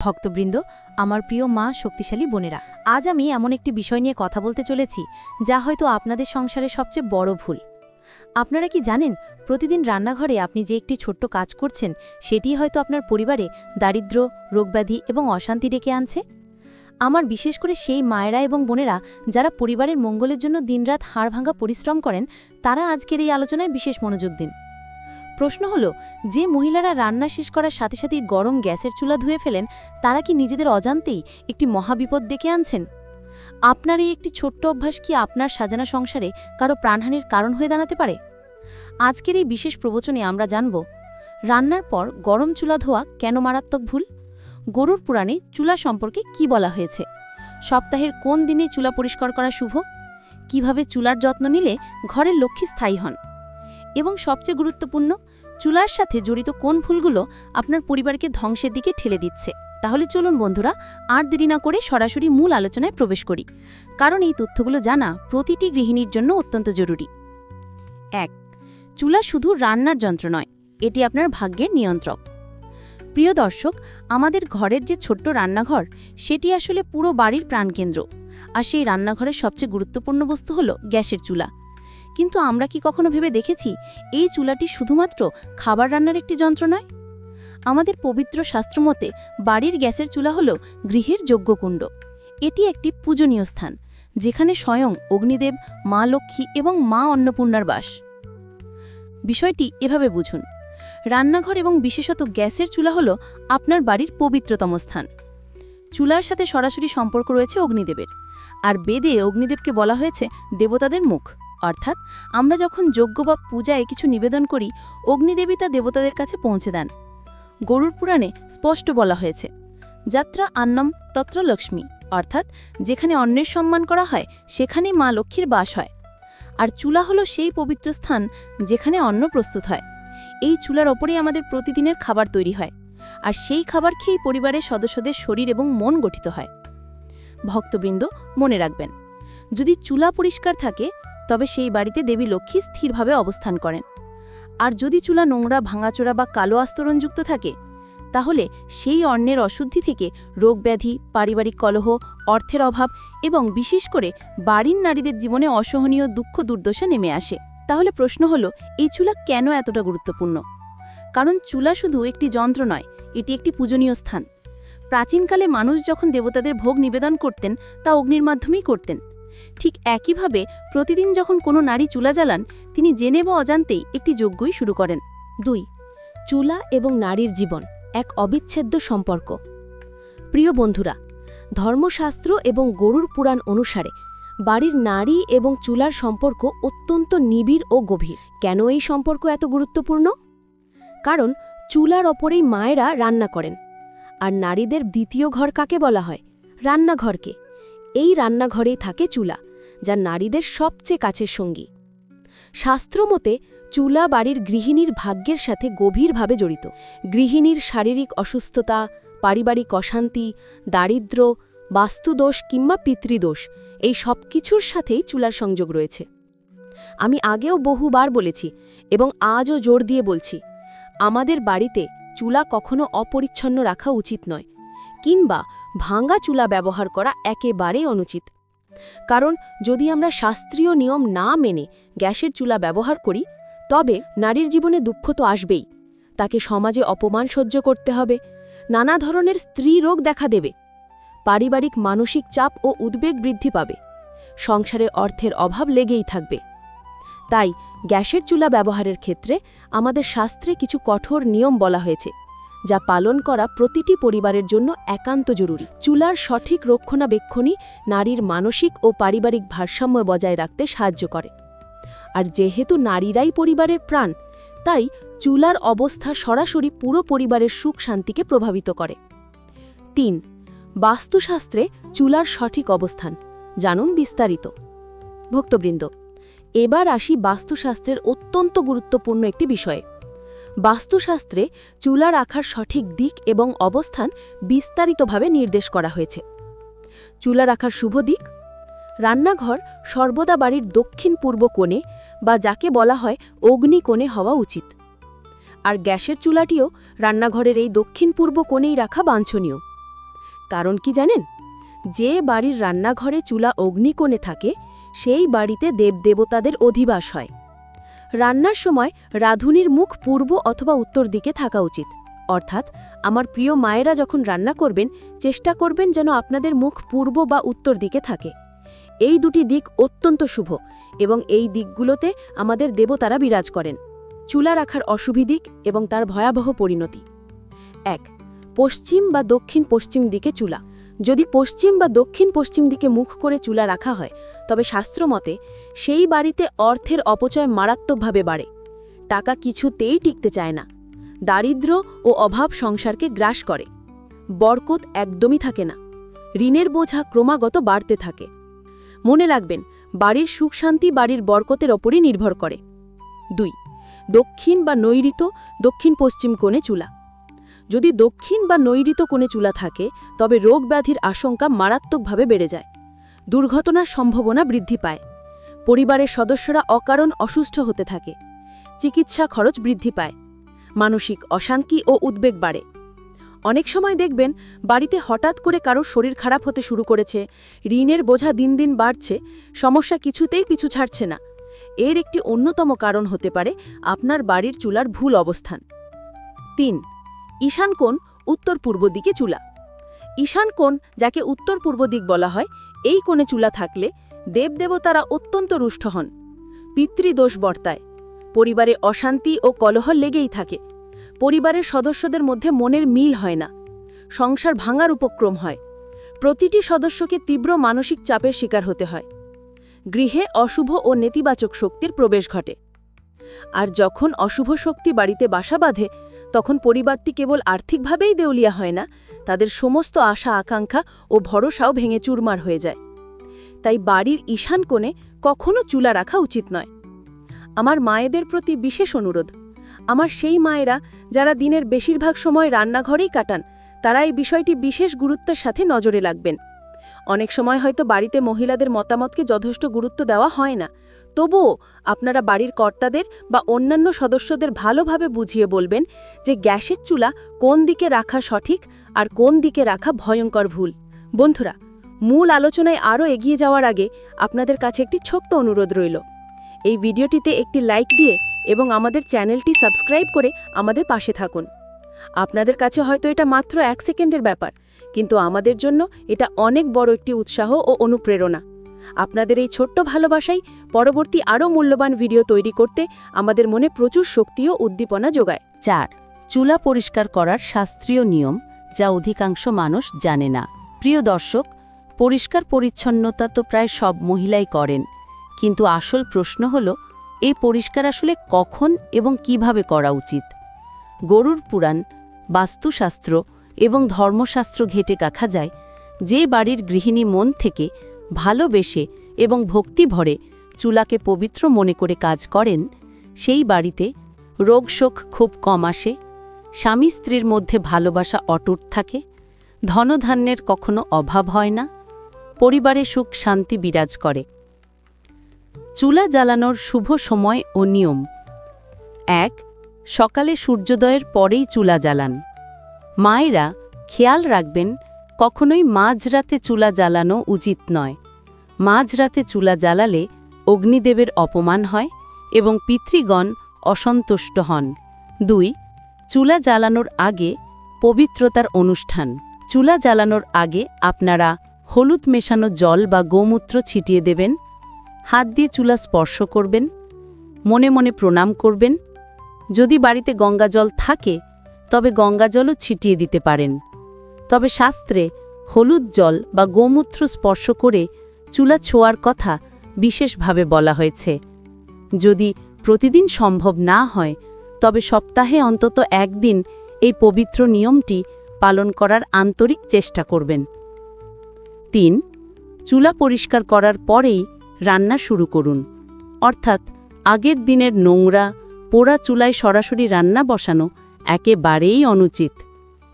ভক্তবৃন্দ, আমার প্রিয় মা, শক্তিশালী বোনেরা, আজ আমি এমন একটি বিষয় নিয়ে কথা বলতে চলেছি যা হয়তো আপনাদের সংসারে সবচেয়ে বড় ভুল। আপনারা কি জানেন, প্রতিদিন রান্নাঘরে আপনি যে একটি ছোট্ট কাজ করছেন সেটি হয়তো আপনার পরিবারে দারিদ্র্য, রোগব্যাধি এবং অশান্তি ডেকে আনছে। আমার বিশেষ করে সেই মায়েরা এবং বোনেরা যারা পরিবারের মঙ্গলের জন্য দিনরাত হাড়ভাঙা পরিশ্রম করেন, তারা আজকের এই আলোচনায় বিশেষ মনোযোগ দিন। প্রশ্ন হলো, যে মহিলারা রান্না শেষ করার সাথে সাথেই গরম গ্যাসের চুলা ধুয়ে ফেলেন, তারা কি নিজেদের অজান্তেই একটি মহাবিপদ ডেকে আনছেন? আপনার এই একটি ছোট্ট অভ্যাস কি আপনার সাজানো সংসারে কারো প্রাণহানির কারণ হয়ে দাঁড়াতে পারে? আজকের এই বিশেষ প্রবচনে আমরা জানব, রান্নার পর গরম চুলা ধোয়া কেন মারাত্মক ভুল, গরুর পুরাণে চুলা সম্পর্কে কি বলা হয়েছে, সপ্তাহের কোন দিনে চুলা পরিষ্কার করা শুভ, কিভাবে চুলার যত্ন নিলে ঘরের লক্ষ্মী স্থায়ী হন, এবং সবচেয়ে গুরুত্বপূর্ণ, চুলার সাথে জড়িত কোন ভুলগুলো আপনার পরিবারকে ধ্বংসের দিকে ঠেলে দিচ্ছে। তাহলে চলুন বন্ধুরা, আর দেরি না করে সরাসরি মূল আলোচনায় প্রবেশ করি, কারণ এই তথ্যগুলো জানা প্রতিটি গৃহিণীর জন্য অত্যন্ত জরুরি। ১. চুলা শুধু রান্নার যন্ত্র নয়, এটি আপনার ভাগ্যের নিয়ন্ত্রক। প্রিয় দর্শক, আমাদের ঘরের যে ছোট্ট রান্নাঘর, সেটি আসলে পুরো বাড়ির প্রাণকেন্দ্র, আর সেই রান্নাঘরের সবচেয়ে গুরুত্বপূর্ণ বস্তু হলো গ্যাসের চুলা। কিন্তু আমরা কি কখনো ভেবে দেখেছি, এই চুলাটি শুধুমাত্র খাবার রান্নার একটি যন্ত্র নয়? আমাদের পবিত্র শাস্ত্রমতে বাড়ির গ্যাসের চুলা হল গৃহের যজ্ঞকুণ্ড। এটি একটি পূজনীয় স্থান, যেখানে স্বয়ং অগ্নিদেব, মা লক্ষ্মী এবং মা অন্নপূর্ণার বাস। বিষয়টি এভাবে বুঝুন, রান্নাঘর এবং বিশেষত গ্যাসের চুলা হল আপনার বাড়ির পবিত্রতম স্থান। চুলার সাথে সরাসরি সম্পর্ক রয়েছে অগ্নিদেবের, আর বেদে অগ্নিদেবকে বলা হয়েছে দেবতাদের মুখ। অর্থাৎ আমরা যখন যজ্ঞ বা পূজায় কিছু নিবেদন করি, অগ্নিদেবী তা দেবতাদের কাছে পৌঁছে দেন। গরুর পুরাণে স্পষ্ট বলা হয়েছে, যাত্রা আন্নম তত্র লক্ষ্মী, অর্থাৎ যেখানে অন্নের সম্মান করা হয় সেখানেই মা লক্ষ্মীর বাস হয়। আর চুলা হলো সেই পবিত্র স্থান যেখানে অন্ন প্রস্তুত হয়। এই চুলার ওপরেই আমাদের প্রতিদিনের খাবার তৈরি হয়, আর সেই খাবার খেয়েই পরিবারের সদস্যদের শরীর এবং মন গঠিত হয়। ভক্তবৃন্দ, মনে রাখবেন, যদি চুলা পরিষ্কার থাকে তবে সেই বাড়িতে দেবী লক্ষ্মী স্থিরভাবে অবস্থান করেন। আর যদি চুলা নোংরা, ভাঙাচোরা বা কালো আস্তরণযুক্ত থাকে, তাহলে সেই অন্নের অশুদ্ধি থেকে রোগব্যাধি, পারিবারিক কলহ, অর্থের অভাব এবং বিশেষ করে বাড়ির নারীদের জীবনে অসহনীয় দুঃখ দুর্দশা নেমে আসে। তাহলে প্রশ্ন হলো, এই চুলা কেন এতটা গুরুত্বপূর্ণ? কারণ চুলা শুধু একটি যন্ত্র নয়, এটি একটি পূজনীয় স্থান। প্রাচীনকালে মানুষ যখন দেবতাদের ভোগ নিবেদন করতেন, তা অগ্নির মাধ্যমেই করতেন। ঠিক একইভাবে প্রতিদিন যখন কোনো নারী চুলা জ্বালান, তিনি জেনে বা অজান্তেই একটি যজ্ঞই শুরু করেন। 2. চুলা এবং নারীর জীবন এক অবিচ্ছেদ্য সম্পর্ক। প্রিয় বন্ধুরা, ধর্মশাস্ত্র এবং গরুর পুরাণ অনুসারে বাড়ির নারী এবং চুলার সম্পর্ক অত্যন্ত নিবিড় ও গভীর। কেন এই সম্পর্ক এত গুরুত্বপূর্ণ? কারণ চুলার ওপরেই মায়েরা রান্না করেন, আর নারীদের দ্বিতীয় ঘর কাকে বলা হয়? রান্নাঘরকে। এই রান্নাঘরেই থাকে চুলা, যা নারীদের সবচেয়ে কাছের সঙ্গী। শাস্ত্রমতে চুলা বাড়ির গৃহিণীর ভাগ্যের সাথে গভীরভাবে জড়িত। গৃহিণীর শারীরিক অসুস্থতা, পারিবারিক অশান্তি, দারিদ্র্য, বাস্তুদোষ কিংবা পিতৃদোষ, এই সব কিছুর সাথেই চুলার সংযোগ রয়েছে। আমি আগেও বহুবার বলেছি এবং আজও জোর দিয়ে বলছি, আমাদের বাড়িতে চুলা কখনো অপরিচ্ছন্ন রাখা উচিত নয়, কিংবা ভাঙা চুলা ব্যবহার করা একেবারেই অনুচিত। কারণ যদি আমরা শাস্ত্রীয় নিয়ম না মেনে গ্যাসের চুলা ব্যবহার করি, তবে নারীর জীবনে দুঃখ তো আসবেই, তাকে সমাজে অপমান সহ্য করতে হবে, নানা ধরনের স্ত্রী রোগ দেখা দেবে, পারিবারিক মানসিক চাপ ও উদ্বেগ বৃদ্ধি পাবে, সংসারে অর্থের অভাব লেগেই থাকবে। তাই গ্যাসের চুলা ব্যবহারের ক্ষেত্রে আমাদের শাস্ত্রে কিছু কঠোর নিয়ম বলা হয়েছে, যা পালন করা প্রতিটি পরিবারের জন্য একান্ত জরুরি। চুলার সঠিক রক্ষণাবেক্ষণই নারীর মানসিক ও পারিবারিক ভারসাম্য বজায় রাখতে সাহায্য করে। আর যেহেতু নারীরাই পরিবারের প্রাণ, তাই চুলার অবস্থা সরাসরি পুরো পরিবারের সুখ শান্তিকে প্রভাবিত করে। 3. বাস্তুশাস্ত্রে চুলার সঠিক অবস্থান জানুন বিস্তারিত। ভক্তবৃন্দ, এবার আসি বাস্তুশাস্ত্রের অত্যন্ত গুরুত্বপূর্ণ একটি বিষয়ে। বাস্তুশাস্ত্রে চুলা রাখার সঠিক দিক এবং অবস্থান বিস্তারিতভাবে নির্দেশ করা হয়েছে। চুলা রাখার শুভ দিক: রান্নাঘর সর্বদা বাড়ির দক্ষিণ পূর্ব কোণে বা যাকে বলা হয় অগ্নিকোণে হওয়া উচিত। আর গ্যাসের চুলাটিও রান্নাঘরের এই দক্ষিণ পূর্ব কোণেই রাখা বাঞ্ছনীয়। কারণ কি জানেন? যে বাড়ির রান্নাঘরে চুলা অগ্নিকোণে থাকে সেই বাড়িতে দেবদেবতাদের অধিবাস হয়। রান্নার সময় রাঁধুনির মুখ পূর্ব অথবা উত্তর দিকে থাকা উচিত। অর্থাৎ আমার প্রিয় মায়েরা যখন রান্না করবেন চেষ্টা করবেন যেন আপনাদের মুখ পূর্ব বা উত্তর দিকে থাকে। এই দুটি দিক অত্যন্ত শুভ এবং এই দিকগুলোতে আমাদের দেবতারা বিরাজ করেন। চুলা রাখার অশুভ দিক এবং তার ভয়াবহ পরিণতি। ১. পশ্চিম বা দক্ষিণ পশ্চিম দিকে চুলা। যদি পশ্চিম বা দক্ষিণ পশ্চিম দিকে মুখ করে চুলা রাখা হয় তবে শাস্ত্রমতে সেই বাড়িতে অর্থের অপচয় মারাত্মকভাবে বাড়ে। টাকা কিছুতেই টিকতে চায় না। দারিদ্র্য ও অভাব সংসারকে গ্রাস করে। বরকত একদমই থাকে না। ঋণের বোঝা ক্রমাগত বাড়তে থাকে। মনে রাখবেন, বাড়ির সুখ শান্তি বাড়ির বরকতের ওপরই নির্ভর করে। ২. দক্ষিণ বা নৈঋত্য দক্ষিণ পশ্চিম কোণে চুলা। যদি দক্ষিণ বা নৈঋত্য কোণে চুলা থাকে তবে রোগ ব্যাধির আশঙ্কা মারাত্মকভাবে বেড়ে যায়। দুর্ঘটনার সম্ভাবনা বৃদ্ধি পায়। পরিবারের সদস্যরা অকারণ অসুস্থ হতে থাকে। চিকিৎসা খরচ বৃদ্ধি পায়। মানসিক অশান্তি ও উদ্বেগ বাড়ে। অনেক সময় দেখবেন বাড়িতে হঠাৎ করে কারো শরীর খারাপ হতে শুরু করেছে, ঋণের বোঝা দিন দিন বাড়ছে, সমস্যা কিছুতেই পিছু ছাড়ছে না। এর একটি অন্যতম কারণ হতে পারে আপনার বাড়ির চুলার ভুল অবস্থান। ৩. ঈশান কোণ উত্তর পূর্ব দিকে চুলা। ঈশান কোণ, যাকে উত্তর পূর্ব দিক বলা হয়, এই কোণে চুলা থাকলে দেবদেবতারা অত্যন্ত রুষ্ট হন। পিতৃদোষ বর্তায়। পরিবারে অশান্তি ও কলহ লেগেই থাকে। পরিবারের সদস্যদের মধ্যে মনের মিল হয় না। সংসার ভাঙার উপক্রম হয়। প্রতিটি সদস্যকে তীব্র মানসিক চাপের শিকার হতে হয়। গৃহে অশুভ ও নেতিবাচক শক্তির প্রবেশ ঘটে। আর যখন অশুভ শক্তি বাড়িতে বাসা বাঁধে তখন পরিবারটি কেবল আর্থিকভাবেই দেউলিয়া হয় না, তাদের সমস্ত আশা আকাঙ্ক্ষা ও ভরসাও ভেঙে চুরমার হয়ে যায়। তাই বাড়ির ঈশান কোণে কখনো চুলা রাখা উচিত নয়। আমার মায়েদের প্রতি বিশেষ অনুরোধ, আমার সেই মায়েরা যারা দিনের বেশিরভাগ সময় রান্নাঘরেই কাটান, তারা এই বিষয়টি বিশেষ গুরুত্বের সাথে নজরে রাখবেন। অনেক সময় হয়তো বাড়িতে মহিলাদের মতামতকে যথেষ্ট গুরুত্ব দেওয়া হয় না, তবুও আপনারা বাড়ির কর্তাদের বা অন্যান্য সদস্যদের ভালোভাবে বুঝিয়ে বলবেন যে গ্যাসের চুলা কোন দিকে রাখা সঠিক আর কোন দিকে রাখা ভয়ঙ্কর ভুল। বন্ধুরা, মূল আলোচনায় আরও এগিয়ে যাওয়ার আগে আপনাদের কাছে একটি ছোট্ট অনুরোধ রইল। এই ভিডিওটিতে একটি লাইক দিয়ে এবং আমাদের চ্যানেলটি সাবস্ক্রাইব করে আমাদের পাশে থাকুন। আপনাদের কাছে হয়তো এটা মাত্র 1 সেকেন্ডের ব্যাপার, কিন্তু আমাদের জন্য এটা অনেক বড় একটি উৎসাহ ও অনুপ্রেরণা। আপনাদের এই ছোট্ট ভালোবাসাই পরবর্তী আরও মূল্যবান ভিডিও তৈরি করতে আমাদের মনে প্রচুর শক্তি ও উদ্দীপনা যোগায়। ৪. চুলা পরিষ্কার করার শাস্ত্রীয় নিয়ম, যা অধিকাংশ মানুষ জানে না। প্রিয় দর্শক, পরিষ্কার পরিচ্ছন্নতা তো প্রায় সব মহিলাই করেন, কিন্তু আসল প্রশ্ন হল এই পরিষ্কার আসলে কখন এবং কিভাবে করা উচিত। গরুর পুরাণ, বাস্তুশাস্ত্র এবং ধর্মশাস্ত্র ঘেঁটে দেখা যায় যে বাড়ির গৃহিণী মন থেকে ভালোবেসে এবং ভক্তি ভরে চুলাকে পবিত্র মনে করে কাজ করেন, সেই বাড়িতে রোগশোক খুব কম আসে, স্বামী স্ত্রীর মধ্যে ভালোবাসা অটুট থাকে, ধনধান্যের কখনো অভাব হয় না, পরিবারে সুখ শান্তি বিরাজ করে। চুলা জ্বালানোর শুভ সময় ও নিয়ম। ১. সকালে সূর্যোদয়ের পরেই চুলা জ্বালান। মায়েরা খেয়াল রাখবেন, কখনোই মাঝরাতে চুলা জ্বালানো উচিত নয়। মাঝরাতে চুলা জ্বালালে অগ্নিদেবের অপমান হয় এবং পিতৃগণ অসন্তুষ্ট হন। ২. চুলা জ্বালানোর আগে পবিত্রতার অনুষ্ঠান। চুলা জ্বালানোর আগে আপনারা হলুদ মেশানো জল বা গোমূত্র ছিটিয়ে দেবেন, হাত দিয়ে চুলা স্পর্শ করবেন, মনে মনে প্রণাম করবেন। যদি বাড়িতে গঙ্গাজল থাকে তবে গঙ্গাজলও ছিটিয়ে দিতে পারেন। তবে শাস্ত্রে হলুদ জল বা গোমূত্র স্পর্শ করে চুলা ছোঁয়ার কথা বিশেষভাবে বলা হয়েছে। যদি প্রতিদিন সম্ভব না হয় তবে সপ্তাহে অন্তত একদিন এই পবিত্র নিয়মটি পালন করার আন্তরিক চেষ্টা করবেন। ৩. চুলা পরিষ্কার করার পরেই রান্না শুরু করুন। অর্থাৎ আগের দিনের নোংরা পোড়া চুলায় সরাসরি রান্না বসানো একেবারেই অনুচিত।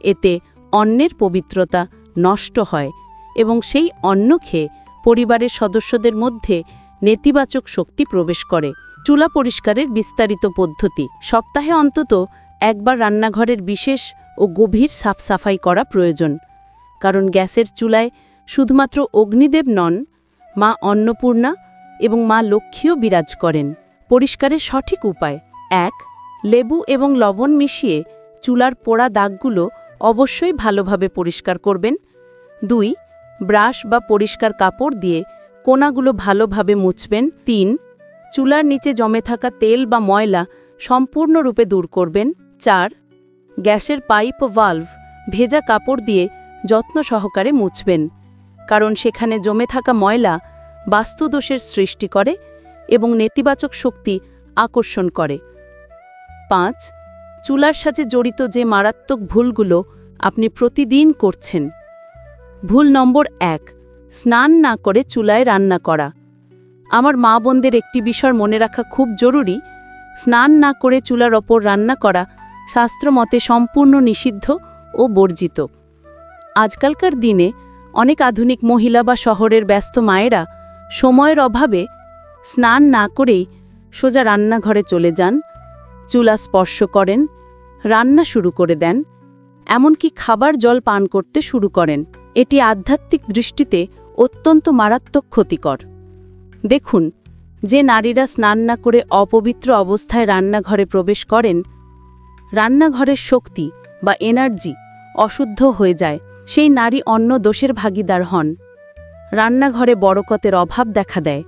এতে অন্নের পবিত্রতা নষ্ট হয় এবং সেই অন্ন খেয়ে পরিবারের সদস্যদের মধ্যে নেতিবাচক শক্তি প্রবেশ করে। চুলা পরিষ্কারের বিস্তারিত পদ্ধতি। সপ্তাহে অন্তত একবার রান্নাঘরের বিশেষ ও গভীর সাফসাফাই করা প্রয়োজন, কারণ গ্যাসের চুলায় শুধুমাত্র অগ্নিদেব নন, মা অন্নপূর্ণা এবং মা লক্ষ্মীও বিরাজ করেন। পরিষ্কারের সঠিক উপায়: ১. লেবু এবং লবণ মিশিয়ে চুলার পোড়া দাগগুলো অবশ্যই ভালোভাবে পরিষ্কার করবেন। ২. ব্রাশ বা পরিষ্কার কাপড় দিয়ে কোণাগুলো ভালোভাবে মুছবেন। ৩. চুলার নিচে জমে থাকা তেল বা ময়লা সম্পূর্ণরূপে দূর করবেন। ৪. গ্যাসের পাইপ ও ভালভ ভেজা কাপড় দিয়ে যত্ন সহকারে মুছবেন, কারণ সেখানে জমে থাকা ময়লা বাস্তুদোষের সৃষ্টি করে এবং নেতিবাচক শক্তি আকর্ষণ করে। ৫. চুলার সাথে জড়িত যে মারাত্মক ভুলগুলো আপনি প্রতিদিন করছেন। ভুল নম্বর ১. স্নান না করে চুলায় রান্না করা। আমার মা বোনদের একটি বিষয় মনে রাখা খুব জরুরি: স্নান না করে চুলার ওপর রান্না করা শাস্ত্রমতে সম্পূর্ণ নিষিদ্ধ ও বর্জিত। আজকালকার দিনে অনেক আধুনিক মহিলা বা শহরের ব্যস্ত মায়েরা সময়ের অভাবে স্নান না করেই সোজা রান্নাঘরে চলে যান, চুলা স্পর্শ করেন, রান্না শুরু করে দেন, এমনকি খাবার জল পান করতে শুরু করেন। এটি আধ্যাত্মিক দৃষ্টিতে অত্যন্ত মারাত্মক ক্ষতিকর। দেখুন, যে নারীরা স্নান না করে অপবিত্র অবস্থায় রান্নাঘরে প্রবেশ করেন, রান্নাঘরের শক্তি বা এনার্জি অশুদ্ধ হয়ে যায়। সেই নারী অন্য দোষের ভাগীদার হন। রান্নাঘরে বরকতের অভাব দেখা দেয়,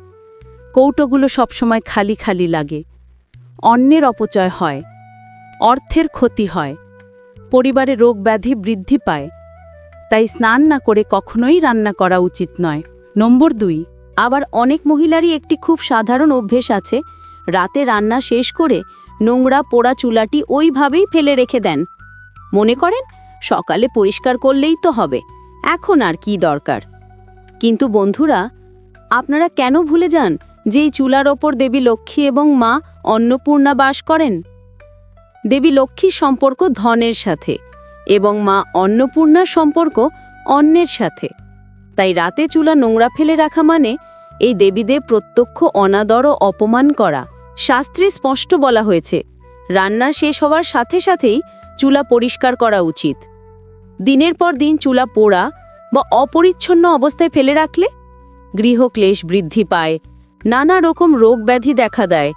কৌটোগুলো সবসময় খালি খালি লাগে, অন্যের অপচয় হয়, অর্থের ক্ষতি হয়, পরিবারে রোগ ব্যাধি বৃদ্ধি পায়। তাই স্নান না করে কখনোই রান্না করা উচিত নয়। নম্বর ২. আবার অনেক মহিলারই একটি খুব সাধারণ অভ্যেস আছে, রাতে রান্না শেষ করে নোংরা পোড়া চুলাটি ওইভাবেই ফেলে রেখে দেন। মনে করেন সকালে পরিষ্কার করলেই তো হবে, এখন আর কি দরকার। কিন্তু বন্ধুরা, আপনারা কেন ভুলে যান যে এই চুলার ওপর দেবী লক্ষ্মী এবং মা অন্নপূর্ণা বাস করেন? দেবী লক্ষ্মীর সম্পর্ক ধনের সাথে এবং মা অন্নপূর্ণার সম্পর্ক অন্নের সাথে। তাই রাতে চুলা নোংরা ফেলে রাখা মানে এই দেবীদের প্রত্যক্ষ অনাদর ও অপমান করা। শাস্ত্রে স্পষ্ট বলা হয়েছে, রান্না শেষ হওয়ার সাথে সাথেই চুলা পরিষ্কার করা উচিত। দিনের পর দিন চুলা পোড়া বা অপরিচ্ছন্ন অবস্থায় ফেলে রাখলে গৃহক্লেশ বৃদ্ধি পায়, নানা রকম রোগ ব্যাধি দেখা দেয়,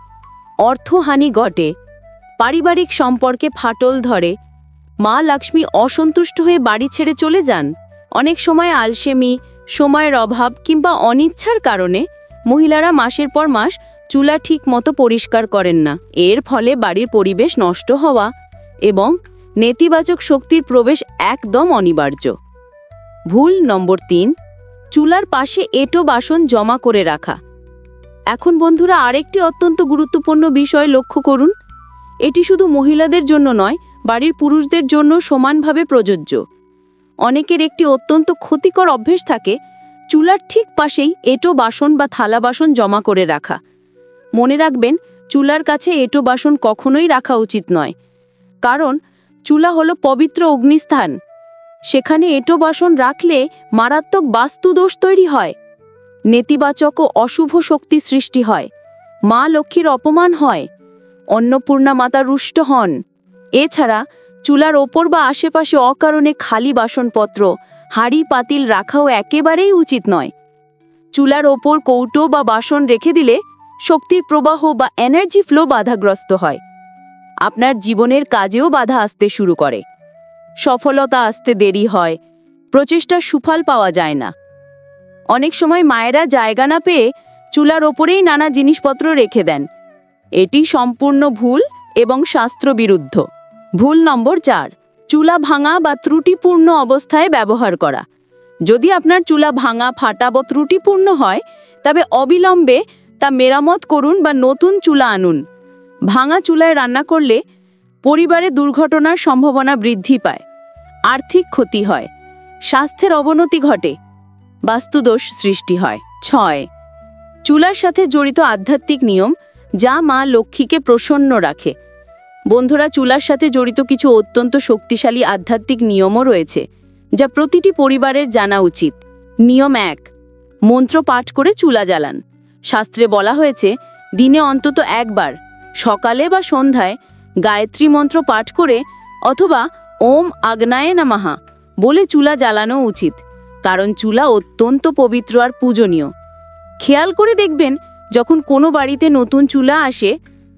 অর্থহানি ঘটে, পারিবারিক সম্পর্কে ফাটল ধরে, মা লক্ষ্মী অসন্তুষ্ট হয়ে বাড়ি ছেড়ে চলে যান। অনেক সময় আলসেমি, সময়ের অভাব কিংবা অনিচ্ছার কারণে মহিলারা মাসের পর মাস চুলা ঠিক মতো পরিষ্কার করেন না। এর ফলে বাড়ির পরিবেশ নষ্ট হওয়া এবং নেতিবাচক শক্তির প্রবেশ একদম অনিবার্য। ভুল নম্বর ৩. চুলার পাশে এঁটো বাসন জমা করে রাখা। এখন বন্ধুরা, আরেকটি অত্যন্ত গুরুত্বপূর্ণ বিষয় লক্ষ্য করুন। এটি শুধু মহিলাদের জন্য নয়, বাড়ির পুরুষদের জন্য সমানভাবে প্রযোজ্য। অনেকের একটি অত্যন্ত ক্ষতিকর অভ্যেস থাকে, চুলার ঠিক পাশেই এঁটো বাসন বা থালা বাসন জমা করে রাখা। মনে রাখবেন, চুলার কাছে এঁটো বাসন কখনোই রাখা উচিত নয়, কারণ চুলা হলো পবিত্র অগ্নিস্থান। সেখানে এঁটো বাসন রাখলে মারাত্মক বাস্তুদোষ তৈরি হয়, নেতিবাচক ও অশুভ শক্তি সৃষ্টি হয়, মা লক্ষ্মীর অপমান হয়, অন্নপূর্ণা মাতা রুষ্ট হন। এছাড়া চুলার ওপর বা আশেপাশে অকারণে খালি বাসনপত্র, হাঁড়ি পাতিল রাখাও একেবারেই উচিত নয়। চুলার ওপর কৌটো বা বাসন রেখে দিলে শক্তির প্রবাহ বা এনার্জি ফ্লো বাধাগ্রস্ত হয়। আপনার জীবনের কাজেও বাধা আসতে শুরু করে, সফলতা আসতে দেরি হয়, প্রচেষ্টার সুফল পাওয়া যায় না। অনেক সময় মায়েরা জায়গা না পেয়ে চুলার ওপরেই নানা জিনিসপত্র রেখে দেন। এটি সম্পূর্ণ ভুল এবং শাস্ত্রবিরুদ্ধ। ভুল নম্বর ৪. চুলা ভাঙা বা ত্রুটিপূর্ণ অবস্থায় ব্যবহার করা। যদি আপনার চুলা ভাঙা, ফাটা বা ত্রুটিপূর্ণ হয়, তবে অবিলম্বে তা মেরামত করুন বা নতুন চুলা আনুন। ভাঙা চুলায় রান্না করলে পরিবারে দুর্ঘটনার সম্ভাবনা বৃদ্ধি পায়, আর্থিক ক্ষতি হয়, স্বাস্থ্যের অবনতি ঘটে, বাস্তুদোষ সৃষ্টি হয়। ৬. চুলার সাথে জড়িত আধ্যাত্মিক নিয়ম যা মা লক্ষ্মীকে প্রসন্ন রাখে। বন্ধুরা, চুলার সাথে জড়িত কিছু অত্যন্ত শক্তিশালী আধ্যাত্মিক নিয়মও রয়েছে, যা প্রতিটি পরিবারের জানা উচিত। নিয়ম ১. মন্ত্র পাঠ করে চুলা জ্বালান। শাস্ত্রে বলা হয়েছে, দিনে অন্তত একবার সকালে বা সন্ধ্যায় গায়ত্রী মন্ত্র পাঠ করে অথবা ওম আগ্নায়ে নমঃ বলে চুলা জ্বালানো উচিত, কারণ চুলা অত্যন্ত পবিত্র আর পূজনীয়। খেয়াল করে দেখবেন, যখন কোনো বাড়িতে নতুন চুলা আসে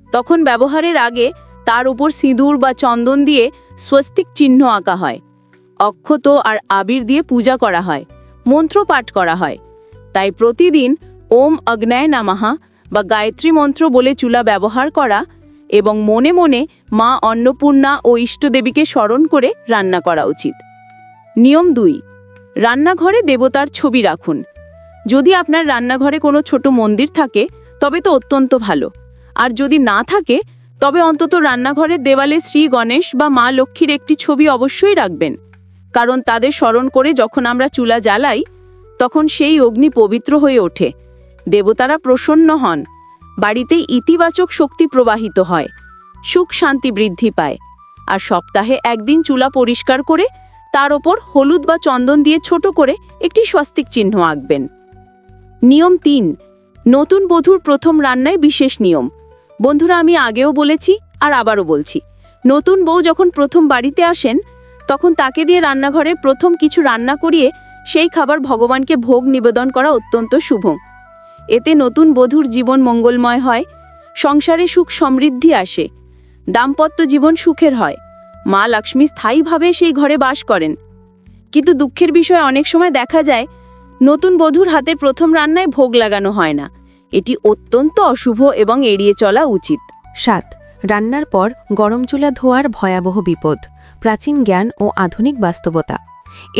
তখন ব্যবহারের আগে তার উপর সিঁদুর বা চন্দন দিয়ে স্বস্তিক চিহ্ন আঁকা হয়, অক্ষত আর আবির দিয়ে পূজা করা হয়, মন্ত্র পাঠ করা হয়। তাই প্রতিদিন ওম অগ্নায় নামাহা বা গায়ত্রী মন্ত্র বলে চুলা ব্যবহার করা এবং মনে মনে মা অন্নপূর্ণা ও ইষ্টদেবীকে স্মরণ করে রান্না করা উচিত। নিয়ম 2, রান্নাঘরে দেবতার ছবি রাখুন। যদি আপনার রান্নাঘরে কোনো ছোট মন্দির থাকে তবে তো অত্যন্ত ভালো, আর যদি না থাকে তবে অন্তত রান্নাঘরের দেওয়ালে শ্রী গণেশ বা মা লক্ষ্মীর একটি ছবি অবশ্যই রাখবেন, কারণ তাদের স্মরণ করে যখন আমরা চুলা জ্বালাই তখন সেই অগ্নি পবিত্র হয়ে ওঠে, দেবতারা প্রসন্ন হন, বাড়িতে ইতিবাচক শক্তি প্রবাহিত হয়, সুখ শান্তি বৃদ্ধি পায়। আর সপ্তাহে একদিন চুলা পরিষ্কার করে তার ওপর হলুদ বা চন্দন দিয়ে ছোট করে একটি স্বস্তিক চিহ্ন আঁকবেন। নিয়ম 3, নতুন বধূর প্রথম রান্নায় বিশেষ নিয়ম। বন্ধুরা, আমি আগেও বলেছি আর আবারও বলছি, নতুন বউ যখন প্রথম বাড়িতে আসেন তখন তাকে দিয়ে রান্নাঘরে প্রথম কিছু রান্না করিয়ে সেই খাবার ভগবানকে ভোগ নিবেদন করা অত্যন্ত শুভ। এতে নতুন বধূর জীবন মঙ্গলময় হয়, সংসারে সুখ সমৃদ্ধি আসে, দাম্পত্য জীবন সুখের হয়, মা লক্ষ্মী স্থায়ীভাবে সেই ঘরে বাস করেন। কিন্তু দুঃখের বিষয়, অনেক সময় দেখা যায় নতুন বধূর হাতে প্রথম রান্নায় ভোগ লাগানো হয় না। এটি অত্যন্ত অশুভ এবং এড়িয়ে চলা উচিত। 7, রান্নার পর গরম চুলা ধোয়ার ভয়াবহ বিপদ, প্রাচীন জ্ঞান ও আধুনিক বাস্তবতা।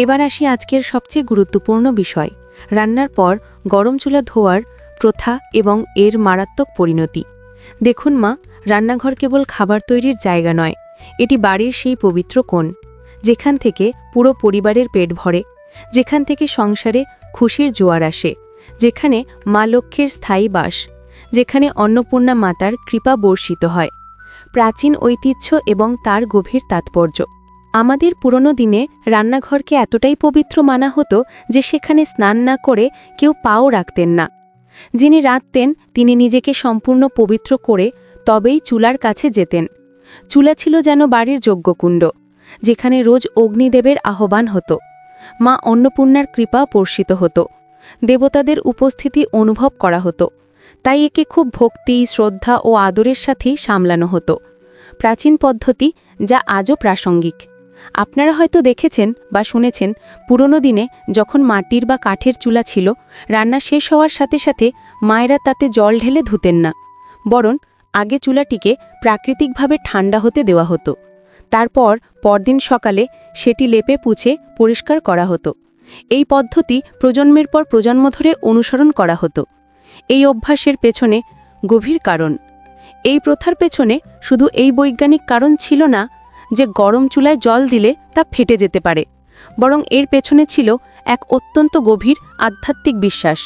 এবার আসি আজকের সবচেয়ে গুরুত্বপূর্ণ বিষয়, রান্নার পর গরম চুলা ধোয়ার প্রথা এবং এর মারাত্মক পরিণতি। দেখুন মা, রান্নাঘর কেবল খাবার তৈরির জায়গা নয়, এটি বাড়ির সেই পবিত্র কোণ যেখান থেকে পুরো পরিবারের পেট ভরে, যেখান থেকে সংসারে খুশির জোয়ার আসে, যেখানে মা লক্ষ্মীর স্থায়ী বাস, যেখানে অন্নপূর্ণা মাতার কৃপা বর্ষিত হয়। প্রাচীন ঐতিহ্য এবং তার গভীর তাৎপর্য। আমাদের পুরনো দিনে রান্নাঘরকে এতটাই পবিত্র মানা হতো যে সেখানে স্নান না করে কেউ পাও রাখতেন না। যিনি রাঁধতেন তিনি নিজেকে সম্পূর্ণ পবিত্র করে তবেই চুলার কাছে যেতেন। চুলা ছিল যেন বাড়ির যজ্ঞকুণ্ড, যেখানে রোজ অগ্নিদেবের আহ্বান হতো, মা অন্নপূর্ণার কৃপা বর্ষিত হতো, দেবতাদের উপস্থিতি অনুভব করা হতো। তাই একে খুব ভক্তি, শ্রদ্ধা ও আদরের সাথেই সামলানো হতো। প্রাচীন পদ্ধতি যা আজও প্রাসঙ্গিক। আপনারা হয়তো দেখেছেন বা শুনেছেন, পুরনো দিনে যখন মাটির বা কাঠের চুলা ছিল, রান্না শেষ হওয়ার সাথে সাথে মায়েরা তাতে জল ঢেলে ধুতেন না, বরং আগে চুলাটিকে প্রাকৃতিকভাবে ঠান্ডা হতে দেওয়া হতো। তারপর পরদিন সকালে সেটি লেপে পুছে পরিষ্কার করা হতো। এই পদ্ধতি প্রজন্মের পর প্রজন্ম ধরে অনুসরণ করা হতো। এই অভ্যাসের পেছনে গভীর কারণ। এই প্রথার পেছনে শুধু এই বৈজ্ঞানিক কারণ ছিল না যে গরম চুলায় জল দিলে তা ফেটে যেতে পারে, বরং এর পেছনে ছিল এক অত্যন্ত গভীর আধ্যাত্মিক বিশ্বাস।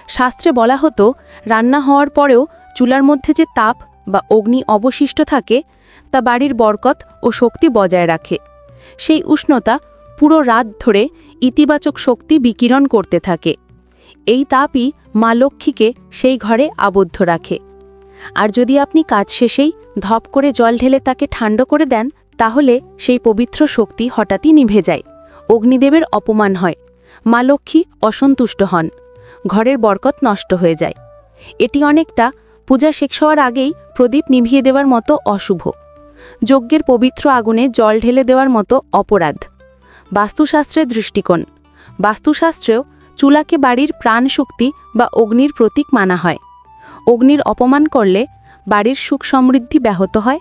শাস্ত্রে বলা হতো, রান্না হওয়ার পরেও চুলার মধ্যে যে তাপ বা অগ্নি অবশিষ্ট থাকে তা বাড়ির বরকত ও শক্তি বজায় রাখে। সেই উষ্ণতা পুরো রাত ধরে ইতিবাচক শক্তি বিকিরণ করতে থাকে। এই তাপই মা লক্ষ্মীকে সেই ঘরে আবদ্ধ রাখে। আর যদি আপনি কাজ শেষেই ধপ করে জল ঢেলে তাকে ঠান্ডা করে দেন, তাহলে সেই পবিত্র শক্তি হঠাৎই নিভে যায়, অগ্নিদেবের অপমান হয়, মা লক্ষ্মী অসন্তুষ্ট হন, ঘরের বরকত নষ্ট হয়ে যায়। এটি অনেকটা পূজা শেষ হওয়ার আগেই প্রদীপ নিভিয়ে দেওয়ার মতো অশুভ, যজ্ঞের পবিত্র আগুনে জল ঢেলে দেওয়ার মতো অপরাধ। বাস্তুশাস্ত্রের দৃষ্টিকোণ। বাস্তুশাস্ত্রেও চুলাকে বাড়ির প্রাণশক্তি বা অগ্নির প্রতীক মানা হয়। অগ্নির অপমান করলে বাড়ির সুখ সমৃদ্ধি ব্যাহত হয়,